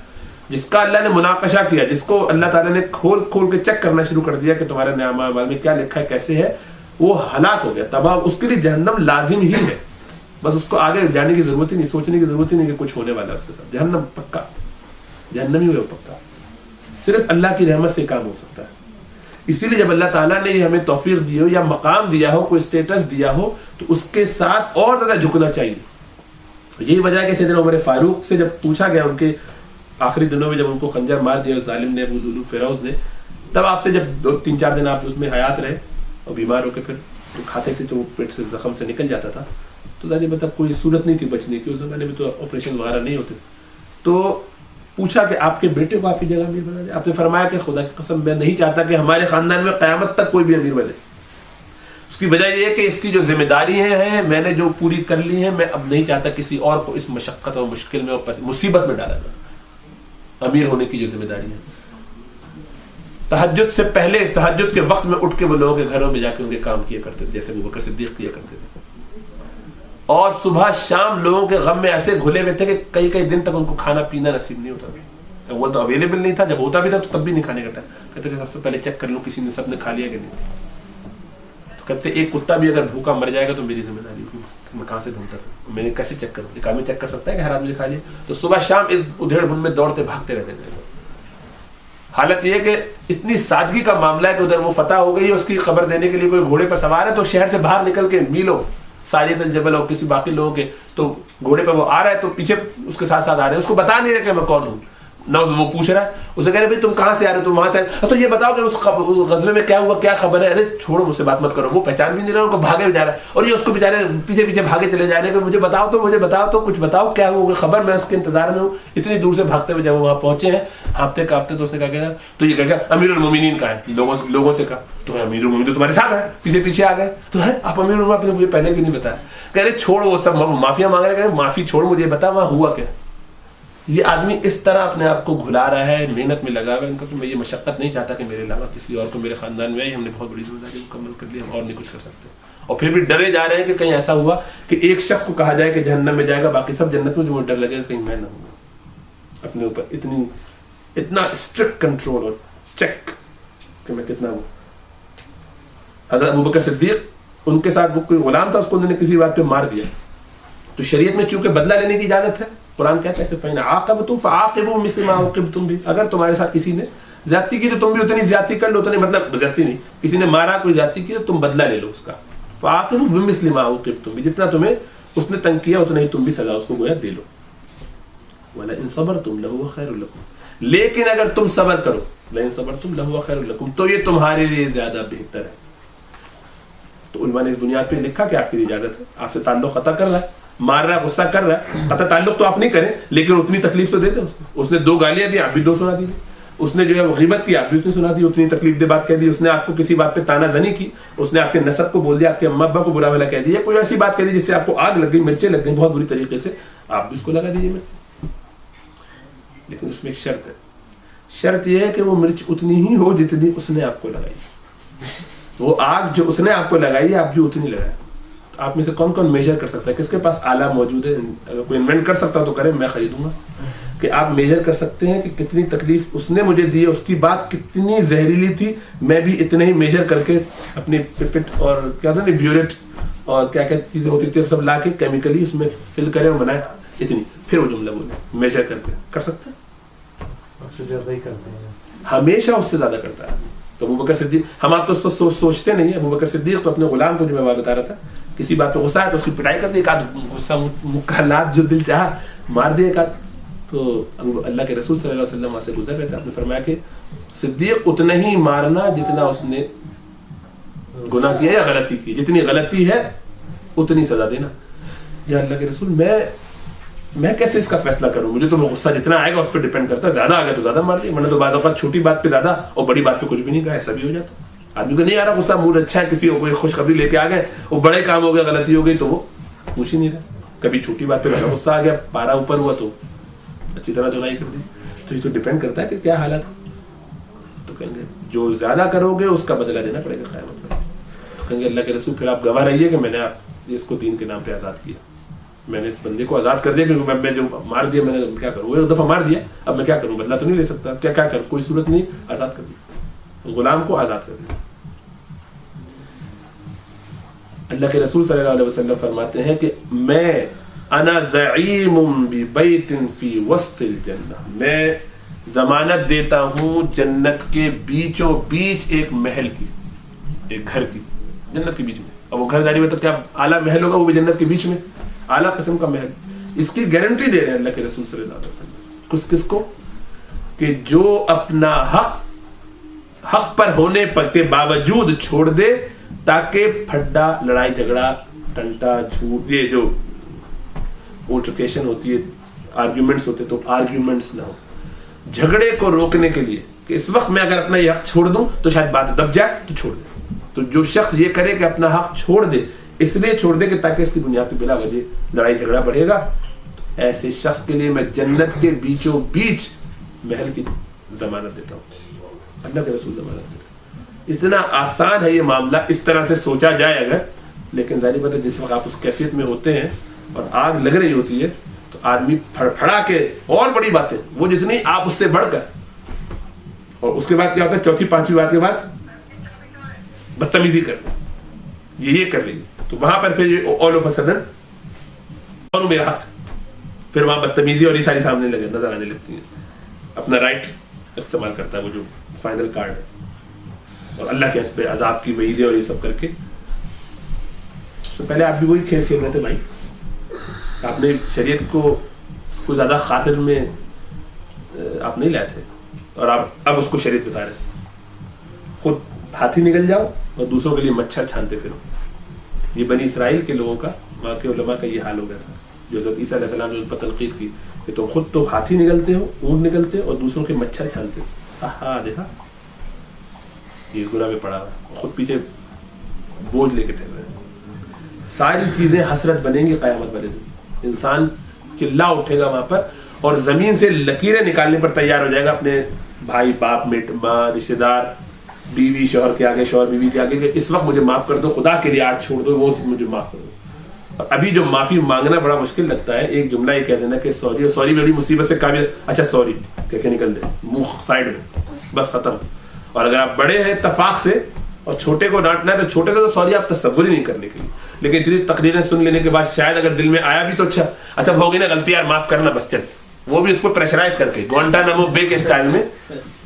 جس کا اللہ نے مناقشہ کیا, جس کو اللہ تعالیٰ نے کھول کے چیک کرنا شروع کر دیا کہ تمہارے نامہ اعمال میں کیا لکھا ہے, کیسے ہے, وہ ہلاک ہو گیا, تباہ. اس کے لیے جہنم لازم ہی ہے, بس اس کو آگے جانے کی ضرورت ہی نہیں, سوچنے کی ضرورت ہی نہیں کہ کچھ ہونے والا ہے اس کے ساتھ. جہنم پکا, جہنم ہی ہوئے پکا. صرف اللہ کی رحمت سے کام ہو سکتا ہے. اسی لیے جب اللہ تعالیٰ نے ہمیں توفیق دی ہو یا مقام دیا ہو, کوئی اسٹیٹس دیا ہو, تو اس کے ساتھ اور زیادہ جھکنا چاہیے. یہی وجہ ہے کہ سیدنا عمر فاروق سے جب پوچھا گیا ان کے آخری دنوں میں, جب ان کو خنجر مار دیا ظالم نے, ابو لؤلؤ فیروز نے, تب آپ سے جب 2-3-4 دن آپ اس میں حیات رہے اور بیمار ہو کے پھر کھاتے تھے تو پیٹ سے زخم سے نکل جاتا تھا, تو ظاہر مطلب کوئی صورت نہیں تھی بچنے کی, اس زمانے میں تو آپریشن وغیرہ نہیں ہوتے. تو پوچھا کہ آپ کے بیٹے کو آپ کی جگہ امیر بنا دیں. آپ نے فرمایا کہ خدا کی قسم میں نہیں چاہتا کہ ہمارے خاندان میں قیامت تک کوئی بھی امیر بنے. اس کی وجہ یہ ہے کہ اس کی جو ذمہ داریاں ہیں میں نے جو پوری کر لی ہیں, میں اب نہیں چاہتا کسی اور کو اس مشقت اور مشکل میں اور مصیبت میں ڈالا جائے. امیر ہونے کی جو ذمہ داری ہے, تہجد سے پہلے تہجد کے وقت میں اٹھ کے وہ لوگوں کے گھروں میں جا کے ان کے کام کیا کرتے تھے, جیسے ابوبکر صدیق کیا کرتے تھے, اور صبح شام لوگوں کے غم میں ایسے گھلے ہوئے تھے کہ کئی کئی دن تک ان کو کھانا پینا نصیب نہیں ہوتا تھا. وہ تو اویلیبل نہیں تھا, جب ہوتا بھی تھا تو تب بھی نہیں کھانے کا ٹائم. کہتے کہ سب سے پہلے چیک کر لوں کسی نے سب نے کھا لیا کہ نہیں. تو کہتے ایک کتا بھی اگر بھوکا مر جائے گا تو میری ذمہ داری ہوگی, میں کہاں سے ڈھونڈتا تھا, میں نے کیسے چیک کروں, ایک آدمی چیک کر سکتا ہے کہ ہر آدمی نے کھا لیا. تو صبح شام اس ادھیڑ بن میں دوڑتے بھاگتے رہتے تھے. حالت یہ ہے کہ اتنی سادگی کا معاملہ ہے کہ ادھر وہ فتح ہو گئی, اس کی خبر دینے کے لیے کوئی گھوڑے پر سوار ہے تو شہر سے باہر نکل کے میلوں ساجد الجبل اور کسی باقی لوگوں کے تو گھوڑے پہ وہ آ رہا ہے تو پیچھے اس کے ساتھ ساتھ آ رہے ہیں, اس کو بتا نہیں رہے کہ میں کون ہوں. نہ وہ پوچھ رہا ہے, اسے کہہ رہے بھائی تم کہاں سے آ رہے ہو, تم وہاں سے آ, تو یہ بتاؤ کہ اس غزوے میں کیا ہوا, کیا خبر ہے. ارے چھوڑو مجھ سے بات مت کرو. وہ پہچان بھی نہیں رہا, ان کو بھاگے جا رہا ہے, اور یہ اس کو بیچارے پیچھے پیچھے بھاگے چلے جا رہے ہیں کہ مجھے بتاؤ تو کچھ بتاؤ کیا ہوا خبر, میں اس کے انتظار میں ہوں. اتنی دور سے بھاگتے ہوئے جب وہ وہاں پہنچے ہیں ہفتے کا ہفتے, تو اس نے کہا کہ تو یہ کہا امیر المومنین کا ہے, لوگوں سے کہا تو امیر المومنین تو تمہارے ساتھ ہے, پیچھے آ گئے. تو ہے آپ امیر المومنین, آپ نے مجھے پہلے بھی نہیں بتایا. کہہ رہے چھوڑ وہ سب معافیا مانگ رہے, معافی چھوڑ, مجھے بتا وہاں ہوا کیا. یہ آدمی اس طرح اپنے آپ کو گھلا رہا ہے, محنت میں لگا ہوا ہے ان کا, کہ میں یہ مشقت نہیں چاہتا کہ میرے علاوہ کسی اور کو میرے خاندان میں آئی, ہم نے بہت بڑی ذمہ داری مکمل کر لی, ہم اور نہیں کچھ کر سکتے. اور پھر بھی ڈرے جا رہے ہیں کہ کہیں ایسا ہوا کہ ایک شخص کو کہا جائے کہ جہنم میں جائے گا, باقی سب جنت میں, جو مجھے ڈر لگے گا کہیں میں نہ ہوں. اپنے اوپر اتنا اسٹرکٹ کنٹرول اور چیک کہ میں کتنا ہوں. حضرت ابوبکر صدیق ان کے ساتھ وہ کوئی غلام تھا, اس کو انہوں نے کسی بات پہ مار دیا. تو شریعت میں چونکہ بدلہ لینے کی اجازت ہے, قرآن کہتا ہے کہ فَإِنْ عَاقَبْتُمْ فَعَاقِبُوا مِثْلَ مَا عُوقِبْتُمْ بِهِ, اگر تمہارے ساتھ کسی نے زیادتی کی تو تم بھی اتنی زیادتی کر لو. اتنی مطلب زیادتی نہیں, کسی نے مارا, کوئی زیادتی کی تو تم بدلہ لے لو اس کا. فَعَاقِبُوا بِمِثْلِ مَا عُوقِبْتُمْ بِهِ, جتنا تمہیں اس نے تنگ کیا اتنا ہی تم بھی سزا اس کو گویا دے لو. وَلَئِنْ صَبَرْتُمْ لَهُوَ خَيْرٌ لَكُمْ, لیکن اگر تم صبر کرو, لَئِنْ صَبَرْتُمْ لَهُوَ خَيْرٌ لَكُمْ, تو یہ تمہارے لیے زیادہ بہتر ہے. تو علماء نے اس بنیاد پہ لکھا کہ آپ کی اجازت ہے, آپ سے تعلق قطع کر رہا ہے, مار رہا ہے, غصہ کر رہا ہے, قطع تعلق تو آپ نہیں کریں لیکن اتنی تکلیف تو دیتے. اس نے 2 گالیاں دی, آپ بھی 2 سنا دی. اس نے جو ہے غیبت کی, آپ بھی اتنی سنا دی, اتنی تکلیف دہ بات کہہ دی. اس نے آپ کو کسی بات پہ تانا زنی کی, اس نے آپ کے نسب کو بول دیا, آپ کے اما ابا کو برا بھلا کہہ دیا, کوئی ایسی بات کہہ دی جس سے آپ کو آگ لگ گئی, مرچیں لگ گئی بہت بری طریقے سے, آپ بھی اس کو لگا دیجیے مرچ. لیکن اس میں ایک شرط ہے, شرط یہ ہے کہ وہ مرچ اتنی ہی ہو جتنی اس نے آپ کو لگائی. وہ آگ جو اس نے آپ کو لگائی ہے, آپ جو اتنی لگائے. آپ میں سے کون کون میجر کر سکتا ہے, کس کے پاس آلہ موجود ہے, اگر کوئی انوینٹ کر سکتا تو کرے, میں خریدوں گا. کہ آپ میجر کر سکتے ہیں کہ کتنی تکلیف اس نے مجھے دی ہے, اس کی بات کتنی زہریلی تھی, میں بھی اتنے ہی میجر کر کے اپنی پپٹ اور کیا ہوتا ہے نا بیوریٹ اور کیا کیا چیزیں ہوتی تھی سب لا کے کیمیکلی اس میں فل کرے اور بنائے اتنی, پھر وہ جملہ بولے میجر کر کے. کر سکتے ہیں, اس سے زیادہ ہی کرتے ہیں, ہمیشہ اس سے زیادہ کرتا ہے. تو ابوبکر صدیق, ہم آپ تو سوچتے نہیں ہیں, ابوبکر صدیق تو اپنے غلام کو جو میں بات بتا رہا تھا, کسی بات پہ غصہ ہے تو اس کی پٹائی کر دی, ایک آدھ غصہ مکالات جو دل چاہا مار دے ایک آدھ. تو اللہ کے رسول صلی اللہ علیہ وسلم وہاں سے گزر رہے تھے, آپ نے فرمایا کہ صدیق اتنا ہی مارنا جتنا اس نے گناہ کیا یا غلطی کی, جتنی غلطی ہے اتنی سزا دینا. یا اللہ کے رسول, میں کیسے اس کا فیصلہ کروں, مجھے تو وہ غصہ جتنا آئے گا اس پہ ڈیپینڈ کرتا ہے, زیادہ آ گیا تو زیادہ مار لیا, میں نے تو بعض اوقات چھوٹی بات پہ زیادہ اور بڑی بات پہ کچھ بھی نہیں کہا, ایسا بھی ہو جاتا. آدمی کو نہیں آ رہا غصہ, موڈ اچھا ہے, کسی کو کوئی خوشخبری لے کے آ گئے, وہ بڑے کام ہو گیا, غلطی ہو گئی تو وہ پوچھ ہی نہیں رہا. کبھی چھوٹی بات پہ زیادہ غصہ آ گیا, پارا اوپر ہوا تو اچھی طرح دھلائی کر دی. تو یہ تو ڈیپینڈ کرتا ہے کہ کیا حالت. تو کہیں گے جو زیادہ کرو گے اس کا بدلہ دینا پڑے گا قیامت میں. تو کہیں گے اللہ کے رسول پھر آپ گواہ رہیے کہ میں نے آپ اس کو دین کے نام پہ آزاد کیا, میں نے اس بندے کو آزاد کر دیا, کیونکہ میں جو مار دیا میں نے کیا کروں, وہ ایک دفعہ مار دیا, اب میں کیا کروں, بدلہ تو نہیں لے سکتا, کیا کروں, کوئی صورت نہیں, آزاد کر دیا, غلام کو آزاد کر دیا. اللہ کے رسول صلی اللہ علیہ وسلم فرماتے ہیں کہ میں انا زعیم ببیت فی وسط الجنہ, میں ضمانت دیتا ہوں جنت کے بیچوں بیچ ایک محل کی, ایک گھر کی, جنت کے بیچ میں. اب وہ گھر داری میں تو کیا اعلیٰ محل ہوگا, وہ بھی جنت کے بیچ میں اعلیٰ قسم کا محل. اس کی گارنٹی دے رہے ہیں اللہ کے رسول صلی اللہ علیہ وسلم. کس کو, کہ جو اپنا حق پر ہونے کے باوجود چھوڑ دے تاکہ پھڈا, لڑائی جھگڑا, ٹنٹا, جھوٹ, یہ جو الٹرکیشن ہوتی ہے, آرگیومنٹس ہوتے تو آرگیومنٹس نہ ہو, جھگڑے کو روکنے کے لیے کہ اس وقت میں اگر اپنا یہ حق چھوڑ دوں تو شاید بات دب جائے, تو چھوڑ دیں. تو جو شخص یہ کرے کہ اپنا حق چھوڑ دے، اس لیے چھوڑ دے کہ تاکہ اس کی دنیا پہ بلا وجہ لڑائی جھگڑا بڑھے گا، تو ایسے شخص کے لیے میں جنت کے بیچوں بیچ محل کی ضمانت دیتا ہوں، اللہ کے رسول ضمانت دیتا ہوں۔ اتنا آسان ہے یہ معاملہ اس طرح سے سوچا جائے اگر، لیکن ظاہر بات ہے جس وقت آپ اس کیفیت میں ہوتے ہیں اور آگ لگ رہی ہوتی ہے تو آدمی پھڑا کے اور بڑی باتیں وہ جتنی آپ اس سے بڑھ کر، اور اس کے بعد کیا ہوتا ہے چوتھی پانچویں بات کے بعد بدتمیزی کر یہ کر رہی، تو وہاں پر پھر آل آف اے سڈن اور میرا حق، پھر وہاں بدتمیزی اور یہ ساری سامنے لگے نظر آنے لگتی ہے، اپنا رائٹ استعمال کرتا ہے وہ جو فائنل کارڈ ہے، اور اللہ کے اس پہ عذاب کی وعیدیں اور یہ سب کر کے۔ تو پہلے آپ بھی وہی کھیل کھیل رہے تھے بھائی، آپ نے شریعت کو زیادہ خاطر میں آپ نہیں لائے تھے، اور آپ اب اس کو شریعت بتا رہے ہیں، خود ہاتھی نکل جاؤ اور دوسروں کے لیے مچھر چھانتے پھرو۔ یہ بنی اسرائیل کے لوگوں کا، وہاں کے علماء کا یہ حال ہو گیا تھا، جو حضرت عیسیٰ علیہ السلام نے ان پر تنقید کی کہ تم خود تو ہاتھی نکلتے ہو، اونٹ نکلتے ہو، اور دوسروں کے مچھر چھانتے ہو۔ ہاں دیکھا یہ اس گناہ میں پڑا ہوا، خود پیچھے بوجھ لے کے پھر رہے ہیں۔ ساری چیزیں حسرت بنیں گی قیامت والے دن، انسان چلا اٹھے گا وہاں پر اور زمین سے لکیریں نکالنے پر تیار ہو جائے گا اپنے بھائی باپ میٹ ماں رشتے دار بیوی شوہر کے آگے، شوہر بیوی کے آگے، کہ اس وقت مجھے معاف کر دو، خدا کے لیے آج چھوڑ دو، وہ مجھے معاف کر دو۔ اور ابھی جو معافی مانگنا بڑا مشکل لگتا ہے، ایک جملہ یہ کہہ دینا کہ سوری، اور سوری بڑی مصیبت سے قابل، اچھا سوری کہہ کے نکل دے منہ سائڈ میں، بس ختم۔ اور اگر آپ بڑے ہیں اتفاق سے اور چھوٹے کو ڈانٹنا ہے تو چھوٹے کو تو سوری آپ تصور ہی نہیں کرنے کے لیے، لیکن اتنی تقریریں سن لینے کے بعد شاید اگر دل میں آیا بھی تو اچھا ہو گئی نا غلطی یار معاف کرنا بس چل، وہ بھی اس کو پریشرائز کر کے گوانٹانامو بے کے اسٹائل میں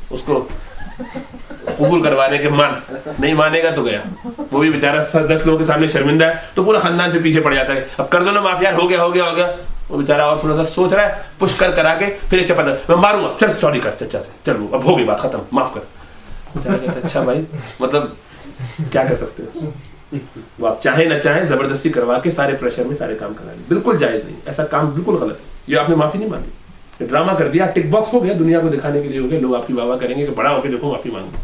اس کو قبول کروانے کے مان، نہیں مانے گا تو گیا، وہ بھی بیچارہ 10 لوگوں کے سامنے شرمندہ ہے تو پورا خاندان پہ پیچھے پڑ جاتا ہے، اب کر دو نا معاف یار، ہو گیا، وہ بیچارہ اور تھوڑا سا سوچ رہا ہے، پش کرا کے پھر ایک چپا میں ماروں گا، چل سوری کر چچا سے، چل وہ اب ہو گئی بات ختم، معاف کر۔ بیچارہ کہتا ہے اچھا بھائی مطلب کیا کر سکتے ہیں، وہ آپ چاہیں نہ چاہیں زبردستی کروا کے سارے پریشر میں سارے کام کرا لیں، بالکل جائز نہیں، ایسا کام بالکل غلط ہے، یہ آپ نے معافی نہیں مانگی، ڈرامہ کر دیا، ٹک باکس ہو گیا، دنیا کو دکھانے کے لیے ہو گیا، لوگ آپ کی واہ واہ کریں گے کہ بڑا ہو کے دیکھو معافی مانگو،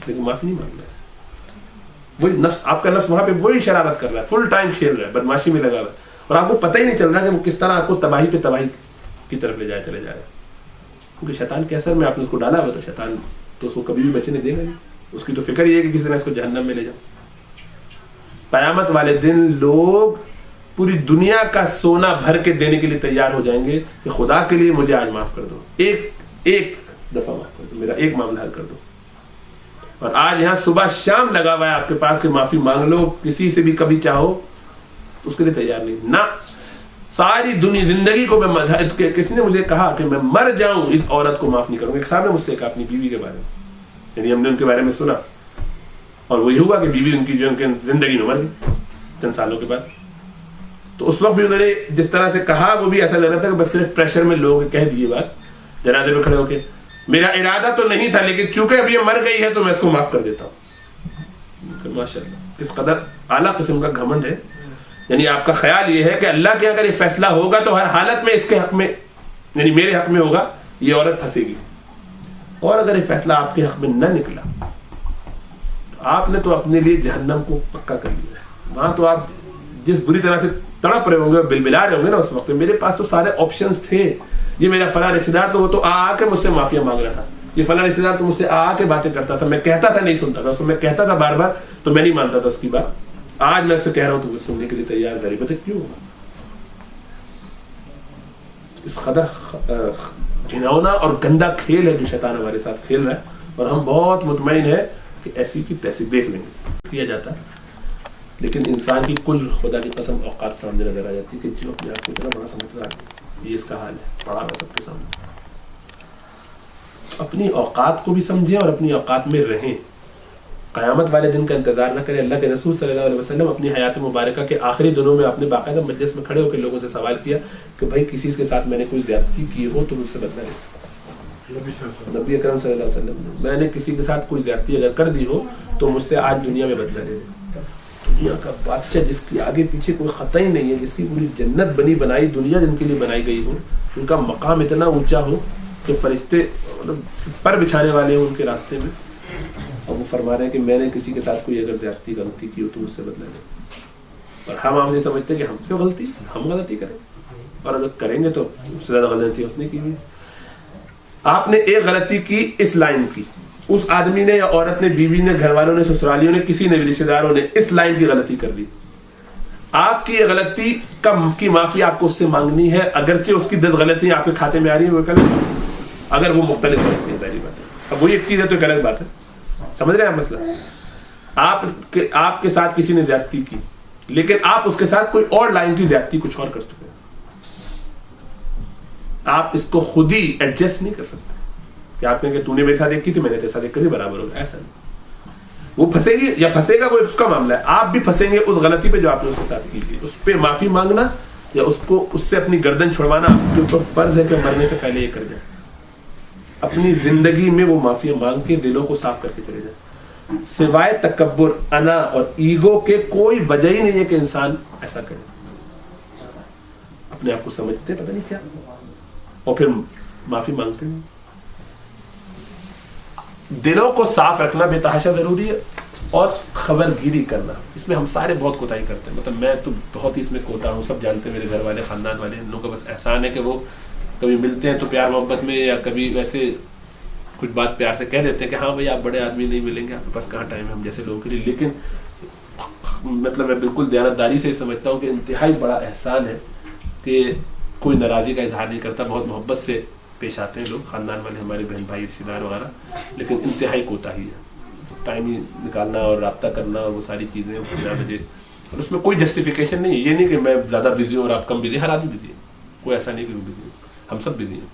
لیکن معافی نہیں مانگ رہا ہے، وہی نفس، آپ کا نفس وہاں پہ وہی شرارت کر رہا ہے، فل ٹائم کھیل رہا ہے، بدماشی میں لگا ہوا ہے، اور آپ کو پتہ ہی نہیں چل رہا کہ وہ کس طرح آپ کو تباہی پہ تباہی کی طرف لے چلے جا رہا ہے، کیونکہ شیطان کے اثر میں آپ نے اس کو ڈالا ہوا، تو شیطان تو اس کو کبھی بھی بچنے دے گا نہیں، اس کی تو فکر یہ ہے کہ کسی طرح اس کو جہنم میں لے جاؤ۔ قیامت والے دن لوگ پوری دنیا کا سونا بھر کے دینے کے لیے تیار ہو جائیں گے کہ خدا کے لیے مجھے آج معاف کر دو، ایک دفعہ معاف کر دو، میرا ایک معاملہ حل کر دو۔ اور آج یہاں صبح شام لگا ہوا ہے آپ کے پاس کہ معافی مانگ لو، کسی سے بھی کبھی چاہو، تو اس کے لیے تیار نہیں نہ، ساری دنیا زندگی کو میں، کسی نے مجھے کہا کہ میں مر جاؤں اس عورت کو معاف نہیں کروں گا، ایک صاحب نے مجھ سے کہا اپنی بیوی کے بارے میں، یعنی ہم نے ان کے بارے میں سنا اور وہی ہوا کہ بیوی ان کی جو ان کے زندگی میں مر گئی چند سالوں کے بعد، تو اس وقت بھی انہوں نے جس طرح سے کہا وہ بھی ایسا لگ رہا تھا کہ بس صرف پریشر میں لوگوں نے کہہ دی یہ بات جنازے میں کھڑے ہو کے، میرا ارادہ تو نہیں تھا لیکن چونکہ اب یہ مر گئی ہے تو میں اس کو معاف کر دیتا ہوں۔ ماشاء اللہ کس قدر اعلیٰ قسم کا گھمنڈ ہے، یعنی آپ کا خیال یہ ہے کہ اللہ کے اگر یہ فیصلہ ہوگا تو ہر حالت میں اس کے حق میں، یعنی میرے حق میں ہوگا، یہ عورت پھنسے گی، اور اگر یہ فیصلہ آپ کے حق میں نہ نکلا تو آپ نے تو اپنے لیے جہنم کو پکا کر لیا ہے، وہاں تو آپ جس بری طرح سے تڑپ رہے ہوں گے، بلبلا رہے ہوں گے نا اس وقت، میرے پاس تو سارے آپشنز تھے، یہ میرا فلاں رشتے دار تو وہ تو آ کے مجھ سے معافیا مانگ رہا تھا، یہ فلاں رشتے دار تو مجھ سے آ کے باتیں کرتا تھا، میں کہتا تھا نہیں سنتا تھا، اس کو میں کہتا تھا بار بار تو میں نہیں مانتا تھا اس کی بات، آج میں اس سے کہہ رہا ہوں تو وہ سننے کے لیے تیار، غریب ہے کیوں ہوگا؟ اس قدر گھناؤنا اور گندا کھیل ہے جو شیطان ہمارے ساتھ کھیل رہا ہے، اور ہم بہت مطمئن ہیں کہ ایسی کی تیسی دیکھ لیں گے کیا جاتا ہے، لیکن انسان کی کل خدا کی قسم اوقات سامنے نظر آ جاتی ہے کہ جو اپنے آپ کو اتنا بڑا سمجھتا ہے، یہ اس کا حال ہے، پڑا ہوا سب کے سامنے۔ اپنی اوقات کو بھی سمجھیں اور اپنی اوقات میں رہیں، قیامت والے دن کا انتظار نہ کریں۔ اللہ کے رسول صلی اللہ علیہ وسلم اپنی حیات مبارکہ کے آخری دنوں میں اپنے باقاعدہ مجلس میں کھڑے ہو کے لوگوں سے سوال کیا کہ بھائی کسی کے ساتھ میں نے کوئی زیادتی کی ہو تو مجھ سے بدلا لے۔ نبی اکرم صلی اللہ علیہ وسلم میں نے کسی کے ساتھ کوئی زیادتی اگر کر دی ہو تو مجھ سے آج دنیا میں بدلا لے۔ دنیا کا بادشاہ جس کی آگے پیچھے کوئی خطا ہی نہیں ہے، جس کی پوری جنت بنی بنائی دنیا جن کے لیے بنائی گئی ہو، ان کا مقام اتنا اونچا ہو کہ فرشتے مطلب پر بچھانے والے ہوں ان کے راستے میں، اور وہ فرما رہے ہیں کہ میں نے کسی کے ساتھ کوئی اگر زیادتی غلطی کی ہو تو مجھ سے بدلا لیں. اور ہم آپ سے سمجھتے ہیں کہ ہم سے غلطی ہم غلطی کریں, اور اگر کریں گے تو اس سے زیادہ غلطی اس نے کی ہوئی. آپ نے ایک غلطی کی اس لائن کی, اس آدمی نے یا عورت نے, بیوی نے, گھر والوں نے, سسرالیوں نے, کسی نے بھی, رشتے داروں نے اس لائن کی غلطی کر دی. آپ کی یہ غلطی کی معافی آپ کو اس سے مانگنی ہے, اگرچہ اس کی 10 غلطیاں آپ کے کھاتے میں آ رہی ہیں, وہ ایک الگ بات ہے. اگر وہ مختلف غلطی ہے ظاہری بات ہے, اب وہ ایک چیز ہے تو ایک الگ بات ہے. سمجھ رہے ہیں مسئلہ؟ آپ کے ساتھ کسی نے زیادتی کی, لیکن آپ اس کے ساتھ کوئی اور لائن کی زیادتی کچھ اور کر چکے ہیں. آپ اس کو خود ہی ایڈجسٹ نہیں کر سکتے کہ آپ کہیں کہ تو نے میرے ساتھ ایک کی تھی, میں نے تیرے ساتھ ایک کری, برابر ہوگا. ایسا نہیں. وہ پھنسے گی یا پھنسے گا, وہ اس کا معاملہ ہے. آپ بھی پھنسیں گے اس غلطی پہ جو آپ نے اس کے ساتھ کی تھی. اس پہ معافی مانگنا یا اس سے اپنی گردن چھڑوانا آپ کے اوپر فرض ہے کہ مرنے سے پہلے یہ کر جائیں. اپنی زندگی میں وہ معافی مانگ کے دلوں کو صاف کر کے چلے جائیں. سوائے تکبر, انا اور ایگو کے کوئی وجہ ہی نہیں ہے کہ انسان ایسا کرے. اپنے آپ کو سمجھتے پتہ نہیں کیا, اور پھر معافی مانگتے ہیں. دلوں کو صاف رکھنا بے تحاشا ضروری ہے, اور خبر گیری کرنا, اس میں ہم سارے بہت کوتاہی کرتے ہیں. مطلب میں تو بہت ہی اس میں کوتا ہوں, سب جانتے ہیں, میرے گھر والے, خاندان والے, ان لوگوں کا بس احسان ہے کہ وہ کبھی ملتے ہیں تو پیار محبت میں, یا کبھی ویسے کچھ بات پیار سے کہہ دیتے ہیں کہ ہاں بھائی آپ بڑے آدمی نہیں ملیں گے, آپ کے پاس کہاں ٹائم ہے ہم جیسے لوگوں کے لیے. لیکن مطلب میں بالکل دیانتداری سے سمجھتا ہوں کہ انتہائی بڑا احسان ہے کہ کوئی ناراضی کا اظہار نہیں کرتا, بہت محبت سے پیش آتے ہیں لوگ, خاندان والے, ہمارے بہن بھائی, رشتے دار وغیرہ. لیکن انتہائی کوتاہی ہے, ٹائم ہی نکالنا اور رابطہ کرنا اور وہ ساری چیزیں 50 بجے, اور اس میں کوئی جسٹیفیکیشن نہیں ہے. یہ نہیں کہ میں زیادہ بزی ہوں اور آپ کم بزی, ہر آدمی بزی ہے, کوئی ایسا نہیں کہ وہ بزی ہے, ہم سب بزی ہیں.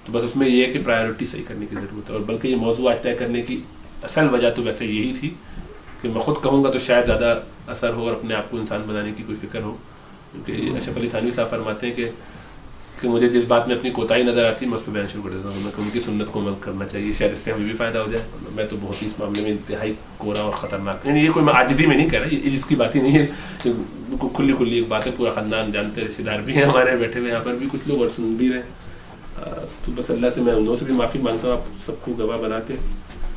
تو بس اس میں یہ ہے کہ پرائیورٹی صحیح کرنے کی ضرورت ہے. اور بلکہ یہ موضوع آج طے کرنے کی اصل وجہ تو ویسے یہی تھی کہ میں خود کہوں گا تو شاید زیادہ اثر ہو اور اپنے آپ کو انسان بنانے کی کوئی فکر ہو. کیونکہ اشرف علی تھانوی صاحب فرماتے ہیں کہ مجھے جس بات میں اپنی کوتاہی نظر آتی ہے میں اس پہ بیان شروع کر دیتا ہوں. میں ان کی سنت کو عمل کرنا چاہیے, شاید اس سے ہمیں بھی فائدہ ہو جائے. میں تو بہت ہی اس معاملے میں انتہائی کورا اور خطرناک, یعنی یہ کوئی میں عاجزی میں نہیں کہہ رہا, یہ جس کی بات ہی نہیں ہے, کھلی کھلی ایک بات ہے, پورا خاندان جانتے, رشتے دار بھی ہیں ہمارے بیٹھے ہوئے یہاں پر بھی کچھ لوگ, اور سن بھی رہے. تو بس اللہ سے میں ان لوگوں سے بھی معافی مانگتا ہوں, آپ سب کو گواہ بنا کے,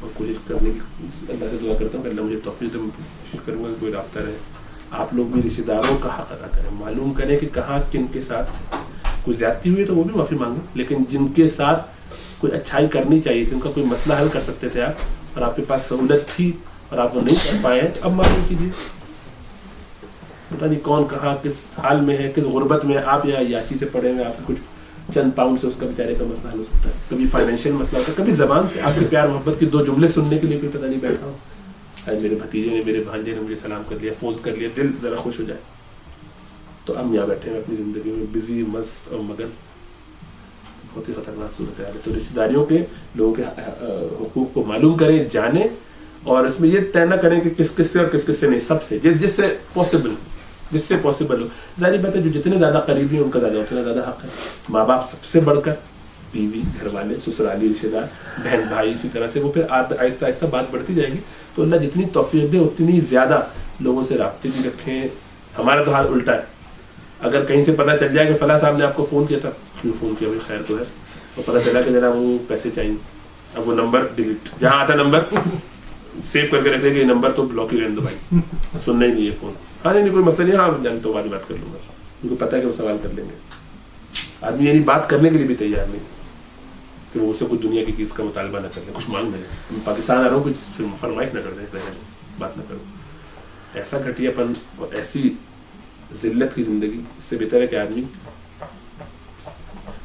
اور کوشش کرنے کی اللہ سے دعا کرتا ہوں کہ اللہ مجھے توفیق دے. کوشش کروں گا کہ کوئی رابطہ رہے. آپ لوگ بھی رشتے داروں کا حق ادا کریں, معلوم کریں کہ کہاں کن کے ساتھ کوئی زیادتی ہوئی تو وہ بھی معافی مانگیں, لیکن جن کے ساتھ کوئی اچھائی کرنی چاہیے تھی, ان کا کوئی مسئلہ حل کر سکتے تھے آپ, اور آپ کے پاس سہولت تھی اور آپ وہ نہیں کر پائے ہیں, تو اب معلوم کیجیے. پتہ نہیں کون کہاں کس حال میں ہے, کس غربت میں آپ یا یاچی سے پڑے ہوئے, آپ کچھ چند پاؤنڈ سے اس کا بیچارے کا مسئلہ حل ہو سکتا ہے, کبھی فائنینشیل مسئلہ ہوتا ہے, کبھی زبان سے آپ کے پیار محبت کے 2 جملے سننے کے لیے کوئی پتہ نہیں بیٹھا ہو. آج میرے بھتیجے نے, میرے بھانجے نے مجھے سلام کر لیا, فون کر لیا, دل ذرا خوش ہو جائے. تو ہم یہاں بیٹھے ہیں اپنی زندگی میں بزی, مست اور مگن, بہت ہی خطرناک صورت ہے. تو رشتے داریوں کے, لوگوں کے حقوق کو معلوم کریں, جانیں, اور اس میں یہ طے نہ کریں کہ کس کس سے اور کس کس سے نہیں, سب سے, جس سے پاسبل ہو. ظاہری بات ہے جو جتنے زیادہ قریبی ہیں ان کا اتنا زیادہ حق ہے. ماں باپ سب سے بڑھ کر, بیوی, گھر والے, سسرالی, رشتے دار, بہن بھائی, اسی طرح سے وہ پھر آہستہ آہستہ بات بڑھتی جائے گی. تو اللہ جتنی توفیق دے اتنی زیادہ لوگوں سے رابطے بھی رکھیں. ہمارا تو حال الٹا ہے, اگر کہیں سے پتہ چل جائے کہ فلاں صاحب نے آپ کو فون کیا تھا, کیوں فون کیا, بھائی خیر تو ہے, اور پتہ چلا کہ ذرا وہ پیسے چاہیے, اب وہ نمبر ڈیلیٹ, جہاں آتا نمبر سیو کر کے رکھ لیں گے, یہ نمبر تو بلاک ہی رہنے دو بھائی, سننا ہی نہیں ہے فون. ہاں نہیں کوئی مسئلہ نہیں, ہاں جان تو بعد بات کر لوں گا, ان کو پتہ ہے کہ وہ سوال کر لیں گے. آدمی یعنی بات کرنے کے لیے بھی تیار نہیں, پھر وہ سے کوئی دنیا کی چیز کا مطالبہ نہ کر لیں, کچھ مانگ لیں, پاکستان آ رہا ہوں کچھ فرمائش نہ کر دیں, بات نہ کرو. ایسا گھٹیا پن اور ایسی ذلت کی زندگی, اس سے بہتر ہے کہ آدمی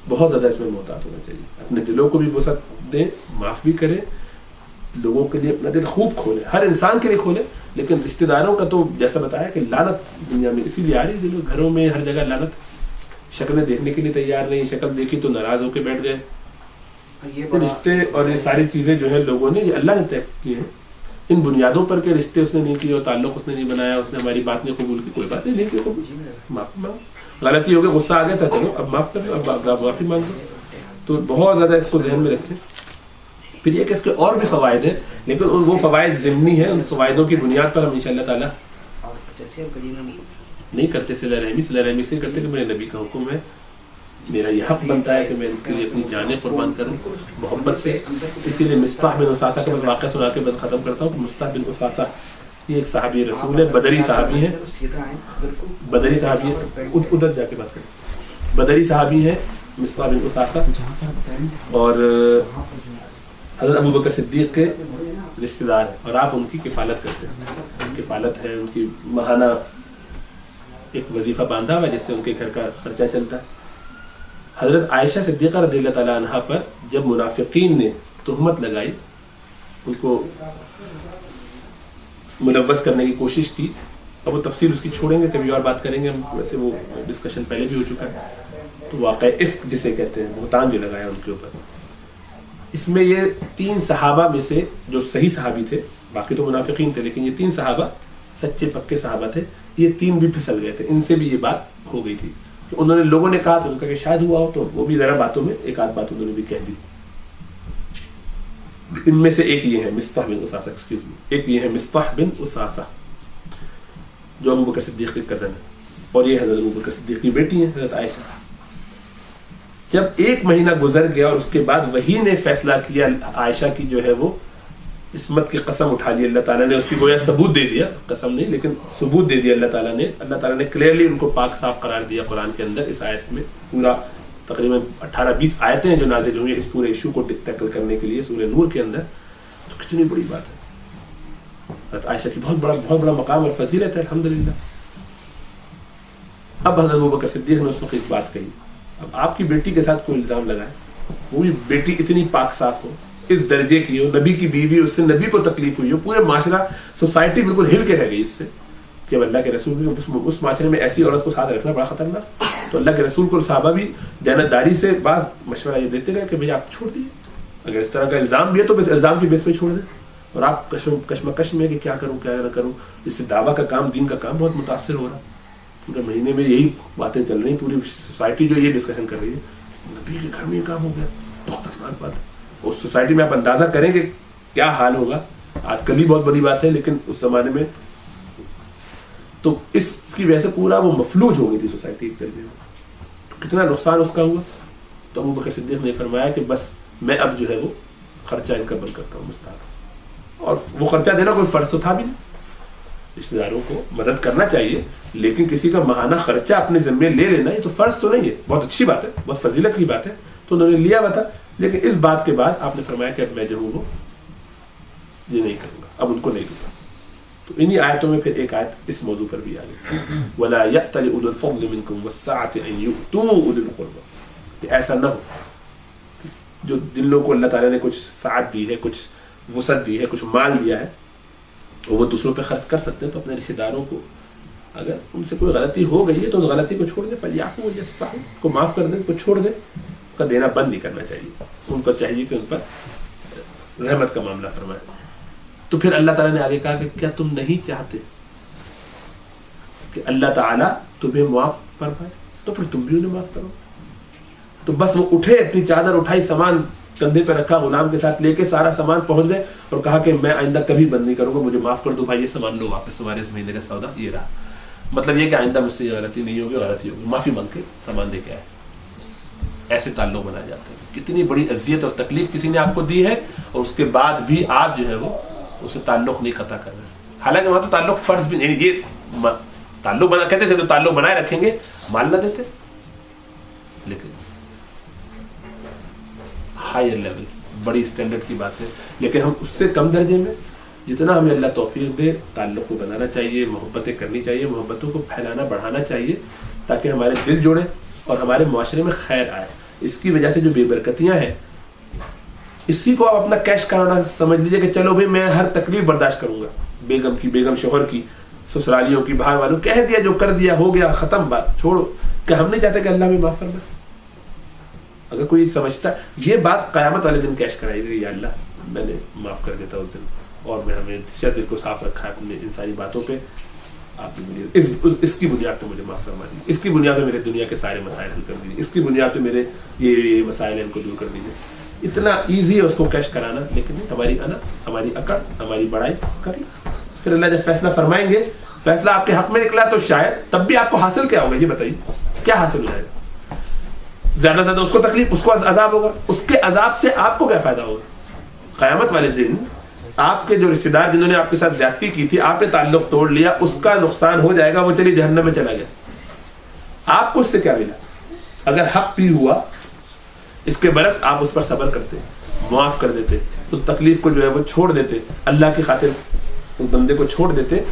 بہت زیادہ اس میں محتاط ہونا چاہیے. اپنے دلوں کو بھی وسعت دیں, معاف بھی کریں, لوگوں کے لیے اپنا دل خوب کھولیں, ہر انسان کے لیے کھولیں. لیکن رشتے داروں کا تو جیسا بتایا کہ لعنت دنیا میں اسی لیے آ رہی ہے, گھروں میں ہر جگہ لعنت, شکلیں دیکھنے کے لیے تیار نہیں, شکل دیکھی تو ناراض ہو کے بیٹھ گئے. رشتے اور یہ ساری چیزیں جو ہے لوگوں نے, یہ اللہ نے طے کی ہیں, ان بنیادوں پر کہ رشتے اس نے نہیں کیے اور تعلق اس نے نہیں بنایا, اس نے ہماری بات نہیں قبول کی, کوئی بات نہیں کی قبول, معافی مانگو. غلطی ہو گئی, غصہ آ گیا تھا, چلو اب معاف کر دو, اب معافی مانگو. تو بہت زیادہ اس کو ذہن میں رکھیں. پھر یہ کہ اس کے اور بھی فوائد ہیں, لیکن وہ فوائد ضمنی ہیں, ان فوائدوں کی بنیاد پر ہم انشاءاللہ تعالیٰ نہیں کرتے صلہ رحمی. صلہ رحمی سے کرتے کہ میرے نبی کا حکم ہے میرا یہ حق بنتا ہے کہ میں ان کے لیے اپنی جانیں قربان کروں محبت سے. اسی لیے مصطح بن اساسہ کا واقعہ سنا کے بند ختم کرتا ہوں کہ مصطح بن اساسہ یہ ایک صحابی رسول ہے, بدری صحابی ہیں, بدری صحابی ہے, ادھر جا کے بات کریں, بدری صحابی ہے مصطح بن اساسہ, اور حضرت ابو بکر صدیق کے رشتہ دار ہیں, اور آپ ان کی کفالت کرتے ہیں. کفالت ہے ان کی ماہانہ ایک وظیفہ باندھا ہوا جس سے ان کے گھر کا خرچہ چلتا ہے. حضرت عائشہ صدیقہ رضی اللہ تعالیٰ عنہا پر جب منافقین نے تہمت لگائی, ان کو ملوث کرنے کی کوشش کی, اب وہ تفصیل اس کی چھوڑیں گے, کبھی اور بات کریں گے ہم, ویسے وہ ڈسکشن پہلے بھی ہو چکا ہے. تو واقع افک جسے کہتے ہیں, بہتان جو لگایا ان کے اوپر, اس میں یہ 3 صحابہ میں سے جو صحیح صحابی تھے, باقی تو منافقین تھے, لیکن یہ 3 صحابہ سچے پکے صحابہ تھے, یہ 3 بھی پھسل گئے تھے. ان سے بھی یہ بات ہو گئی تھی کہ انہوں نے, لوگوں نے کہا تو ان کا کہ شاید ہوا ہو, تو وہ بھی ذرا باتوں میں ایک آدھ بات انہوں نے بھی کہہ دی. ان میں سے ایک یہ ہے مصطح بن اساسہ, ایک یہ ہے مصطح بن اساسہ جو ابو بکر صدیق کے کزن ہے, اور یہ حضرت ابو بکر صدیق کی بیٹی ہیں حضرت عائشہ. جب 1 مہینہ گزر گیا اور اس کے بعد وہی نے فیصلہ کیا, عائشہ کی جو ہے وہ عصمت کی قسم اٹھا لی, اللہ تعالیٰ نے اس کی گویا ثبوت دے دیا, قسم نہیں لیکن ثبوت دے دیا اللہ تعالیٰ نے کلیئرلی ان کو پاک صاف قرار دیا قرآن کے اندر. اس آیت میں پورا تقریباً 18-20 آیتیں ہیں جو نازل ہوئی ہیں اس پورے ایشو کو ٹیکل کرنے کے لیے سورہ نور کے اندر. تو کتنی بڑی بات ہے, حضرت عائشہ کی بہت بڑا مقام اور فضیلت ہے الحمدللہ. اب حضرت ابو بکر صدیق نے اس وقت ایک بات کہی, اب آپ کی بیٹی کے ساتھ کوئی الزام لگائے, وہ بھی بیٹی اتنی پاک صاف ہو, اس درجے کی ہو, نبی کی بیوی, اس سے نبی کو تکلیف ہوئی ہو, پورے معاشرہ سوسائٹی بالکل ہل کے رہ گئی اس سے کہ اللہ کے رسول بھی اس معاشرے میں ایسی عورت کو ساتھ رکھنا بڑا خطرناک. تو اللہ کے رسول کو صحابہ بھی دیانتداری سے بعض مشورہ یہ دیتے گئے کہ بھئی آپ چھوڑ دیجیے, اگر اس طرح کا الزام بھی ہے تو بس الزام کی بیس پہ چھوڑ دیں, اور آپ کشمکش میں کہ کیا کروں کیا نہ کروں, اس سے دعویٰ کا کام, دین کا کام بہت متاثر ہو رہا ہے. پورے مہینے میں یہی باتیں چل رہی ہیں, پوری سوسائٹی جو یہ ڈسکشن کر رہی ہے, نبی کے گھر میں یہ کام ہو گیا, تو خطرناک بات ہے. اس سوسائٹی میں آپ اندازہ کریں کہ کیا حال ہوگا. آج کل ہی بہت بڑی بات ہے, لیکن اس زمانے میں تو اس کی وجہ سے پورا وہ مفلوج ہو گئی تھی سوسائٹی ایک طریقے میں. تو کتنا نقصان اس کا ہوا. تو ابو بکر صدیق نے فرمایا کہ بس میں اب جو ہے وہ خرچہ ان کا بند کرتا ہوں مستعار. اور وہ خرچہ دینا کوئی فرض تو تھا بھی نہیں, رشتے داروں کو مدد کرنا چاہیے, لیکن کسی کا ماہانہ خرچہ اپنے ذمے لے لینا یہ تو فرض تو نہیں ہے, بہت اچھی بات ہے, بہت فضیلت کی بات ہے. تو انہوں نے لیا ہوا تھا, لیکن اس بات کے بعد آپ نے فرمایا کہ اب میں جو ہوں وہ یہ نہیں کروں گا, اب ان کو نہیں دوں گا. تو انہی آیتوں میں پھر ایک آیت اس موضوع پر بھی آ گئی, وَلَا يَأْتَلِ أُولُو الْفَضْلِ مِنْكُمْ وَالسَّعَةِ أَنْ يُؤْتُوا أُولِي الْقُرْبَى, کہ ایسا نہ ہو جو جن لوگوں کو اللہ تعالیٰ نے کچھ سعت دی ہے, کچھ وسعت دی ہے, کچھ مال دیا ہے, وہ دوسروں پہ خرچ کر سکتے ہیں, تو اپنے رشتے داروں کو اگر ان سے کوئی غلطی ہو گئی ہے تو اس غلطی کو چھوڑ دیں, فَلْيَعْفُوا وَلْيَصْفَحُوا, کو معاف کر دیں, کو چھوڑ دیں, کا دینا بند نہیں کرنا چاہیے. ان کو چاہیے کہ ان پر رحمت کا معاملہ فرمائے. تو پھر اللہ تعالیٰ نے آگے کہا کہ کیا تم نہیں چاہتے کہ اللہ تعالیٰ تمہیں معاف فرمائے, تو پھر تم بھی انہیں معاف کرو. تو بس وہ اٹھے, اپنی چادر اٹھائی, سامان کندھے پہ رکھا, غلام کے ساتھ لے کے سارا سامان پہنچ گئے اور کہا کہ میں آئندہ کبھی بند نہیں کروں گا, مجھے معاف کر دو بھائی, یہ سامان لو واپس, تمہارے اس مہینے کا سودا یہ رہا. مطلب یہ کہ آئندہ مجھ سے یہ غلطی نہیں ہوگی, غلطی ہوگی, معافی مانگ کے سامان دے کے آئے. ایسے تعلق بنائے جاتے ہیں. کتنی بڑی اذیت اور تکلیف کسی نے آپ کو دی ہے, اور اس کے بعد بھی آپ جو ہے وہ اسے تعلق نہیں قطع کر رہے ہیں. حالانکہ وہاں تو تعلق فرض بھی نہیں, یہ تعلق بنا کہتے تھے تو تعلق بنائے رکھیں گے, مال نہ دیتے. لیکن ہائر لیول, بڑی اسٹینڈرڈ کی بات ہے, لیکن ہم اس سے کم درجے میں جتنا ہمیں اللہ توفیق دے تعلق کو بنانا چاہیے, محبتیں کرنی چاہیے, محبتوں کو پھیلانا بڑھانا چاہیے, تاکہ ہمارے دل جوڑے اور ہمارے معاشرے میں خیر آئے. اس کی وجہ سے جو بے برکتیاں ہیں, اسی کو آپ اپنا کیش کرانا سمجھ لیجئے کہ چلو بھائی میں ہر تکلیف برداشت کروں گا, بیگم کی, بیگم شوہر کی, سسرالیوں کی, باہر والوں, کہہ دیا جو کر دیا ہو گیا, ختم بات, چھوڑو. کہ ہم نہیں چاہتے کہ اللہ میں معاف فرمائے. اگر کوئی سمجھتا یہ بات قیامت والے دن کیش کرائے گی, یا اللہ میں نے معاف کر دیتا اس دن, اور میں ہمیشہ دل کو صاف رکھا ہے اپنے ان ساری باتوں پہ, آپ نے اس کی بنیاد پہ مجھے معاف فرما دیجیے, اس کی بنیاد پہ میرے دنیا کے سارے مسائل حل کر دیجیے, اس کی بنیاد پہ میرے یہ مسائل ہیں ان کو دور کر دیجیے. اتنا ایزی ہے اس کو کیش کرانا, لیکن ہماری انا, ہماری اکڑ, ہماری بڑائی کر لی. پھر اللہ جب فیصلہ فرمائیں گے, فیصلہ آپ کے حق میں نکلا تو شاید تب بھی آپ کو حاصل کیا ہوگا, یہ بتائیے کیا حاصل ہو جائے گا. زیادہ سے زیادہ اس کو تکلیف، اس کو عذاب ہوگا. اس کے عذاب سے آپ کو کیا فائدہ ہوگا؟ قیامت والے دن آپ کے جو رشتے دار جنہوں نے آپ کے ساتھ زیادتی کی تھی، آپ نے تعلق توڑ لیا، اس کا نقصان ہو جائے گا، وہ چلی جہنم میں چلا گیا. آپ کو اس سے کیا ملا؟ اگر حق بھی ہوا، اس کے برعکس آپ اس پر صبر کرتے، معاف کر دیتے، اس تکلیف کو جو ہے وہ چھوڑ دیتے، اللہ کی خاطر اس بندے کو چھوڑ دیتے،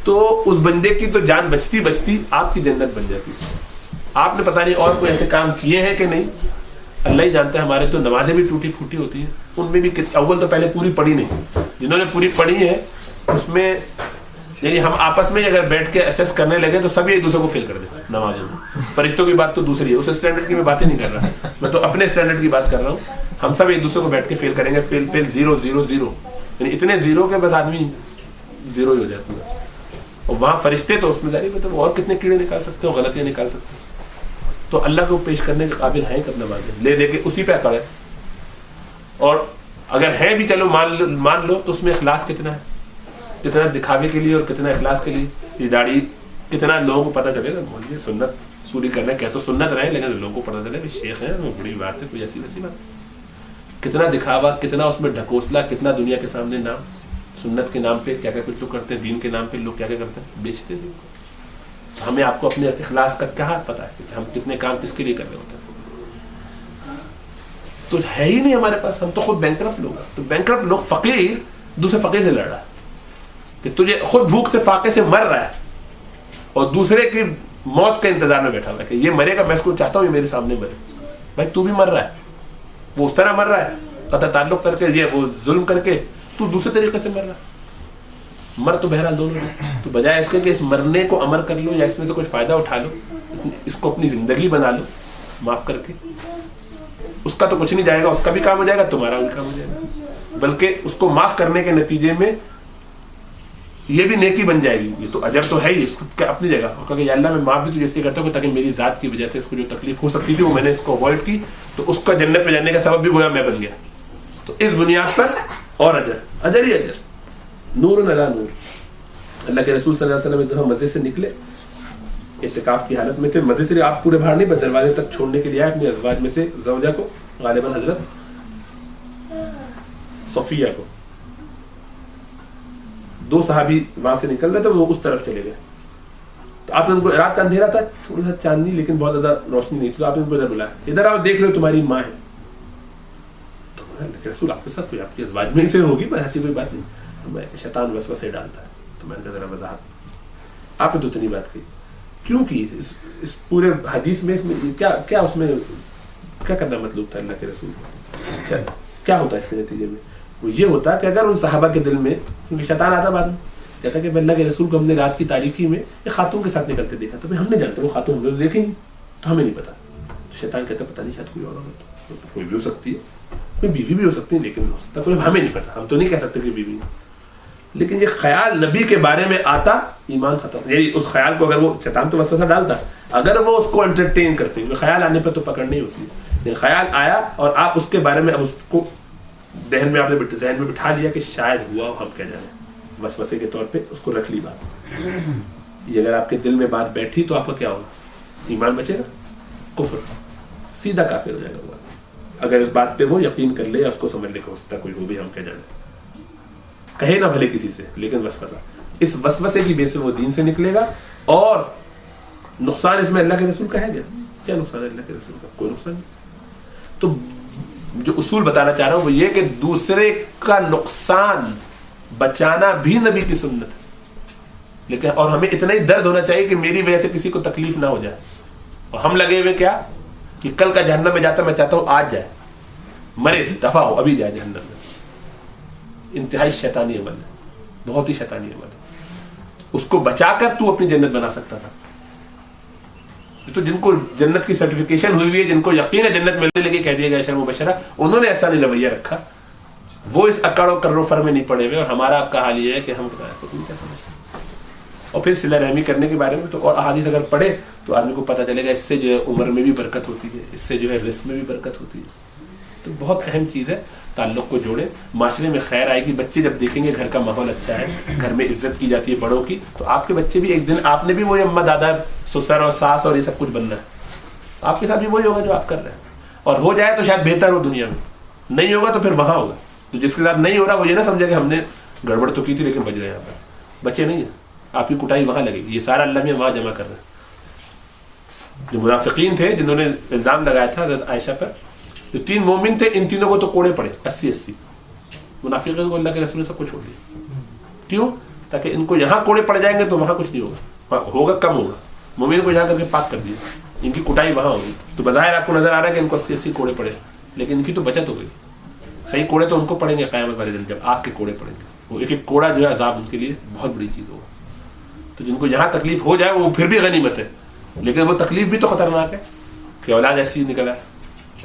تو اس بندے کی تو جان بچتی بچتی آپ کی جنت بن جاتی. آپ نے پتہ نہیں اور کوئی ایسے کام کیے ہیں کہ نہیں، اللہ ہی جانتا ہے. ہمارے تو نمازیں بھی ٹوٹی پھوٹی ہوتی ہیں، ان میں بھی اول تو پہلے پوری پڑھی نہیں. جنہوں نے پوری پڑھی ہے اس میں یعنی ہم آپس میں اگر بیٹھ کے اسیس کرنے لگے تو سبھی ایک دوسرے کو فیل کر دیں نمازوں میں. فرشتوں کی بات تو دوسری ہے، اس اسٹینڈرڈ کی میں باتیں نہیں کر رہا، میں تو اپنے اسٹینڈرڈ کی بات کر رہا ہوں. ہم سب ایک دوسرے کو بیٹھ کے فیل کریں گے، فیل فیل 0 0 0، یعنی اتنے زیرو کے بس آدمی زیرو ہی ہو جاتا ہے. اور وہاں فرشتے تو اس میں ظاہر مطلب اور کتنے کیڑے نکال سکتے ہیں، غلطیاں نکال سکتے ہیں. تو اللہ کو پیش کرنے کے قابل ہیں کب نمازیں لے دے کے اسی پہ اکڑ ہے. اور اگر ہے بھی چلو مان لو تو اس میں اخلاص کتنا ہے، کتنا دکھاوے کے لیے اور کتنا اخلاص کے لیے. یہ داڑھی کتنا لوگوں کو پتہ چلے گا، مولوی سنت پوری کرنا ہے، کہ تو سنت رہے لیکن لوگوں کو پتہ چلے کہ شیخ ہیں، وہ بڑی بات ہے، کوئی ایسی ویسی بات. کتنا دکھاوا، کتنا اس میں ڈھکوسلا، کتنا دنیا کے سامنے نام، سنت کے نام پہ کیا کیا کچھ لوگ کرتے ہیں، دین کے نام پہ لوگ کیا کیا کرتے ہیں، بیچتے ہیں. ہمیں آپ کو اپنے اخلاص کا کیا پتہ ہے کہ ہم کتنے کام کس کے لیے کر رہے ہوتے ہیں. تو ہے ہی نہیں ہمارے پاس، ہم تو خود بینکرپٹ لوگ ہیں. تو بینکرپٹ لوگ، فقیر دوسرے فقیر سے لڑ رہا ہے کہ تجھے خود بھوک سے فاقے سے مر رہا ہے اور دوسرے کی موت کے انتظار میں بیٹھا ہوا ہے کہ یہ مرے گا، میں اس کو چاہتا ہوں یہ میرے سامنے مرے. بھائی تو بھی مر رہا ہے، وہ اس طرح مر رہا ہے قطع تعلق کر کے، یہ وہ ظلم کر کے، تو دوسرے طریقے سے مر رہا ہے. مر تو بہرحال دونوں ہیں. تو بجائے اس کے کہ اس مرنے کو امر کر لو یا اس میں سے کچھ فائدہ اٹھا لو، اس کو اپنی زندگی بنا لو معاف کر کے. اس کا تو کچھ نہیں جائے گا، اس کا بھی کام ہو جائے گا، تمہارا بھی کام ہو جائے گا. بلکہ اس کو معاف کرنے کے نتیجے میں یہ بھی نیکی بن جائے گی. یہ تو اجر تو ہے ہی اس کا اپنی جگہ. اور کہ یا اللہ میں معاف بھی تجھے اس لیے کرتا ہوں تاکہ میری ذات کی وجہ سے اس کو جو تکلیف ہو سکتی تھی وہ میں نے اس کو اوائڈ کی، تو اس کا جنت میں جانے کا سبب بھی گویا میں بن گیا. تو اس بنیاد پر اور اجر ہی اجر، نور علی نور. اللہ کے رسول صلی اللہ علیہ وسلم ایک دفعہ مسجد سے نکلے، اعتکاف کی حالت میں تھے. مسجد سے آپ پورے باہر نہیں بس دروازے تک چھوڑنے کے لیے آئے اپنی ازواج میں سے زوجہ کو، غالباً حضرت صفیہ کو. 2 صحابی وہاں سے نکل رہے تھے، وہ اس طرف چلے گئے. تو آپ نے ان کو، رات کا اندھیرا تھا، تھوڑا سا چاندنی لیکن بہت زیادہ روشنی نہیں تھی، تو آپ نے ان کو ادھر بلایا، ادھر آؤ دیکھ لو تمہاری ماں ہے. تو اللہ کے رسول آپ کے ساتھ کوئی آپ کی ازواج میں سے ہوگی، پر ایسی کوئی بات نہیں، شیطان وسوسے ڈالتا ہے. تو میں نے ذرا وضاحت، آپ نے تو اتنی بات کی کیوں کی؟ اس پورے حدیث میں اس میں کیا اس میں کیا کرنا مطلوب تھا اللہ کے رسول؟ کیا ہوتا ہے اس کے نتیجے میں؟ وہ یہ ہوتا کہ اگر ان صحابہ کے دل میں، کیونکہ شیطان آتا بعد میں کہتا کہ اللہ کے رسول کو ہم نے رات کی تاریکی میں ایک خاتون کے ساتھ نکلتے دیکھا، تو ہم نہیں جانتے وہ خاتون، ہم نے دیکھی نہیں تو ہمیں نہیں پتا. شیطان کہتا پتہ نہیں شاید کوئی اور عورت، کوئی بھی ہو سکتی ہے، کوئی بیوی بھی ہو سکتی ہے، لیکن ہو سکتا کوئی، ہمیں نہیں پتا، ہم تو نہیں کہہ سکتے کہ بیوی. لیکن یہ خیال نبی کے بارے میں آتا، ایمان ختم. یعنی اس خیال کو اگر وہ شیطان تو وسوسہ ڈالتا، اگر وہ اس کو انٹرٹین کرتے، خیال آنے پر تو پکڑ نہیں ہوتی، لیکن خیال آیا اور آپ اس کے بارے میں اب اس کو ذہن میں آپ نے ذہن میں بٹھا لیا کہ شاید ہوا، ہم کیا جانیں، وسوسے کے طور پہ اس کو رکھ لی بات. یہ اگر آپ کے دل میں بات بیٹھی تو آپ کا کیا ہوگا؟ ایمان بچے گا؟ کفر، سیدھا کافر ہو جائے گا. اگر اس بات پہ وہ یقین کر لے یا اس کو سمجھ لے کہ ہو سکتا کوئی ہو بھی، ہم کیا جانیں، کہے نہ بھلے کسی سے، لیکن وسوسہ، اس وسوسے کی بیس سے وہ دین سے نکلے گا. اور نقصان اس میں اللہ کے رسول کا ہے کیا نقصان ہے اللہ کے رسول کا؟ کوئی نقصان نہیں. تو جو اصول بتانا چاہ رہا ہوں وہ یہ کہ دوسرے کا نقصان بچانا بھی نبی کی سنت ہے. لیکن اور ہمیں اتنا ہی درد ہونا چاہیے کہ میری وجہ سے کسی کو تکلیف نہ ہو جائے، اور ہم لگے ہوئے کیا کہ کل کا جہنم میں جاتا، میں چاہتا ہوں آج جائے، مرے دفع ہو، ابھی جائے جہنم میں. انتہائی شیطانی عمل ہے، بہت ہی شیطانی عمل ہے. اس کو بچا کر تو اپنی جنت بنا سکتا تھا. تو جن کو جنت کی سرٹیفکیشن ہوئی ہوئی ہے، جن کو یقین ہے جنت ملنے لگی، کہہ دیا گیا عشر مبشرہ، انہوں نے ایسا نہیں رویہ رکھا، وہ اس اکڑ و کرو فر میں نہیں پڑے ہوئے. اور ہمارا آپ کا حال یہ ہے کہ ہم تم کیا سمجھتے ہیں. اور پھر صلہ رحمی کرنے کے بارے میں تو اور احادیث اگر پڑھے تو آدمی کو پتہ چلے گا، اس سے جو ہے عمر میں بھی برکت ہوتی ہے، اس سے جو ہے رزق میں بھی برکت ہوتی ہے. تو بہت اہم چیز ہے، تعلق کو جوڑے، معاشرے میں خیر آئے گی. بچے جب دیکھیں گے گھر کا ماحول اچھا ہے، گھر میں عزت کی جاتی ہے بڑوں کی، تو آپ کے بچے بھی ایک دن، آپ نے بھی وہی اماں دادا سسر اور ساس اور یہ سب کچھ بننا ہے. آپ کے ساتھ بھی وہی ہوگا جو آپ کر رہے ہیں، اور ہو جائے تو شاید بہتر ہو دنیا میں، نہیں ہوگا تو پھر وہاں ہوگا. تو جس کے ساتھ نہیں ہو رہا وہ یہ نہ سمجھے کہ ہم نے گڑبڑ تو کی تھی لیکن بچ گئے. یہاں پر بچے نہیں ہیں، آپ کی کٹائی وہاں لگے گی. یہ سارا اللہ میں وہاں جمع کر رہے ہیں. جو منافقین تھے جنہوں نے الزام لگایا تھا حضرت عائشہ پر، جو 3 مومن تھے، ان تینوں کو تو کوڑے پڑے 80. منافقین کو اللہ کے رسول نے سب کو چھوڑ دیا. کیوں؟ تاکہ ان کو یہاں کوڑے پڑ جائیں گے تو وہاں کچھ نہیں ہوگا، ہوگا کم ہوگا. مومن کو یہاں کر کے پاک کر دیا، ان کی کٹائی وہاں ہوگی. تو بظاہر آپ کو نظر آ رہا ہے کہ ان کو 80 کوڑے پڑے، لیکن ان کی تو بچت ہو گئی. صحیح کوڑے تو ان کو پڑیں گے قیامت والے دن جب آگ کے کوڑے پڑیں گے. وہ ایک ایک کوڑا جو ہے عذاب ان کے لیے بہت بڑی چیز ہوگا. تو جن کو یہاں تکلیف ہو جائے وہ پھر بھی غنیمت ہے، لیکن وہ تکلیف بھی تو خطرناک ہے کہ اولاد ایسی نکلا ہے.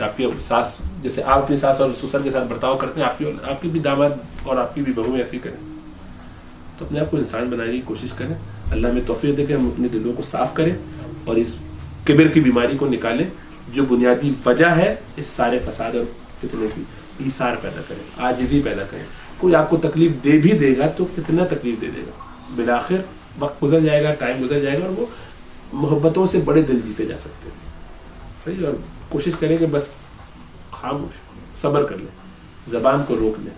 آپ کی ساس جیسے آپ اپنی ساس اور سسر کے ساتھ برتاؤ کرتے ہیں، آپ کی بھی داماد اور آپ کی بھی بہو ایسی کریں. تو اپنے آپ کو انسان بنانے کی کوشش کریں. اللہ میں توفیق دے کہ ہم اپنے دلوں کو صاف کریں اور اس کبر کی بیماری کو نکالیں جو بنیادی وجہ ہے اس سارے فساد اور فتنے کی. ایثار پیدا کریں، عاجزی پیدا کریں. کوئی آپ کو تکلیف دے بھی دے گا تو کتنا تکلیف دے دے گا، بالآخر وقت گزر جائے گا، ٹائم گزر جائے گا، اور وہ محبتوں سے بڑے دل جیتے جا سکتے ہیں. صحیح. اور کوشش کریں کہ بس خاموش صبر کر لیں، زبان کو روک لیں،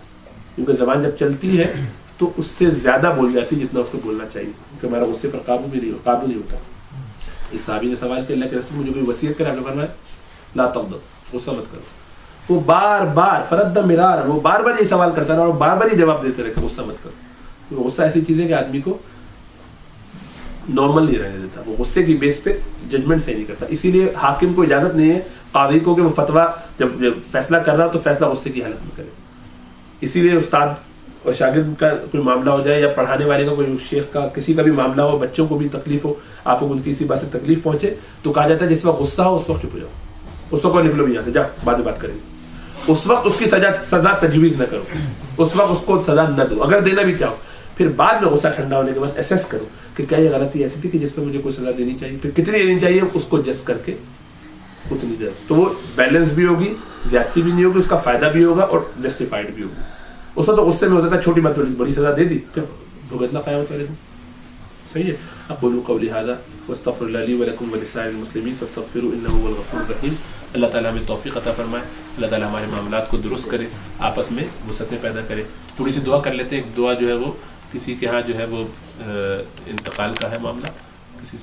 کیونکہ زبان جب چلتی ہے تو اس سے زیادہ بول جاتی جتنا اس کو بولنا چاہیے، کیونکہ ہمارا غصے پر قابو نہیں ہوتا. ایک صحابی نے سوال کیا، اللہ کے رسول مجھے کوئی وصیت کرے؟ آپ نے فرمایا لا تغضب، غصہ مت کرو. وہ بار بار فرد مرار، وہ بار بار یہ سوال کرتا رہا اور بار بار یہ جواب دیتے رہے کہ غصہ مت کرو. غصہ ایسی چیز ہے کہ آدمی کو نارمل نہیں رہنے دیتا، وہ غصے کی بیس پہ ججمنٹ صحیح نہیں کرتا. اسی لیے حاکم کو اجازت نہیں ہے قاضی کو کہ وہ فتویٰ جب فیصلہ کر رہا تو فیصلہ غصے کی حالت میں کرے. اسی لیے استاد اور شاگرد کا کوئی معاملہ ہو جائے یا پڑھانے والے کا کوئی شیخ کا کسی کا بھی معاملہ ہو، بچوں کو بھی تکلیف ہو، آپ کو ان کی کسی بات سے تکلیف پہنچے تو کہا جاتا ہے جس وقت غصہ ہو اس وقت چپ ہو جاؤ، اس وقت نکلو بھی یہاں سے، جاؤ بعد میں بات کریں گے. اس وقت اس کی سزا تجویز نہ کرو، اس وقت اس کو سزا نہ دو. اگر دینا بھی چاہو پھر بعد میں غصہ ٹھنڈا ہونے کے بعد اسیس کرو کہ کیا یہ غلطی ایسی تھی کہ جس پہ مجھے کوئی سزا دینی چاہیے، پھر کتنی دینی چاہیے اس کو جج کر کے اتنی دیر. تو وہ بیلنس بھی ہوگی، زیادتی بھی نہیں ہوگی، اس کا فائدہ بھی ہوگا اور جسٹیفائڈ بھی ہوگی. اس وقت تو غصے میں ہو جاتا ہے چھوٹی بات بڑی سزا دے دی پھر بھگتنا قیامت والے دن. صحیح ہے. اقول قولی ھذا واستغفر اللہ لی ولکم ولسائر المسلمین فاستغفروا انہ هو الغفور الرحیم. اللہ تعالیٰ ہمیں توفیق عطا فرمائے، اللہ تعالیٰ ہمارے معاملات کو درست کرے، آپس میں وسعتیں پیدا کرے. تھوڑی سی دعا کر لیتے ہیں. ایک دعا جو ہے وہ کسی کے ہاں جو ہے وہ انتقال کا ہے معاملہ، کسی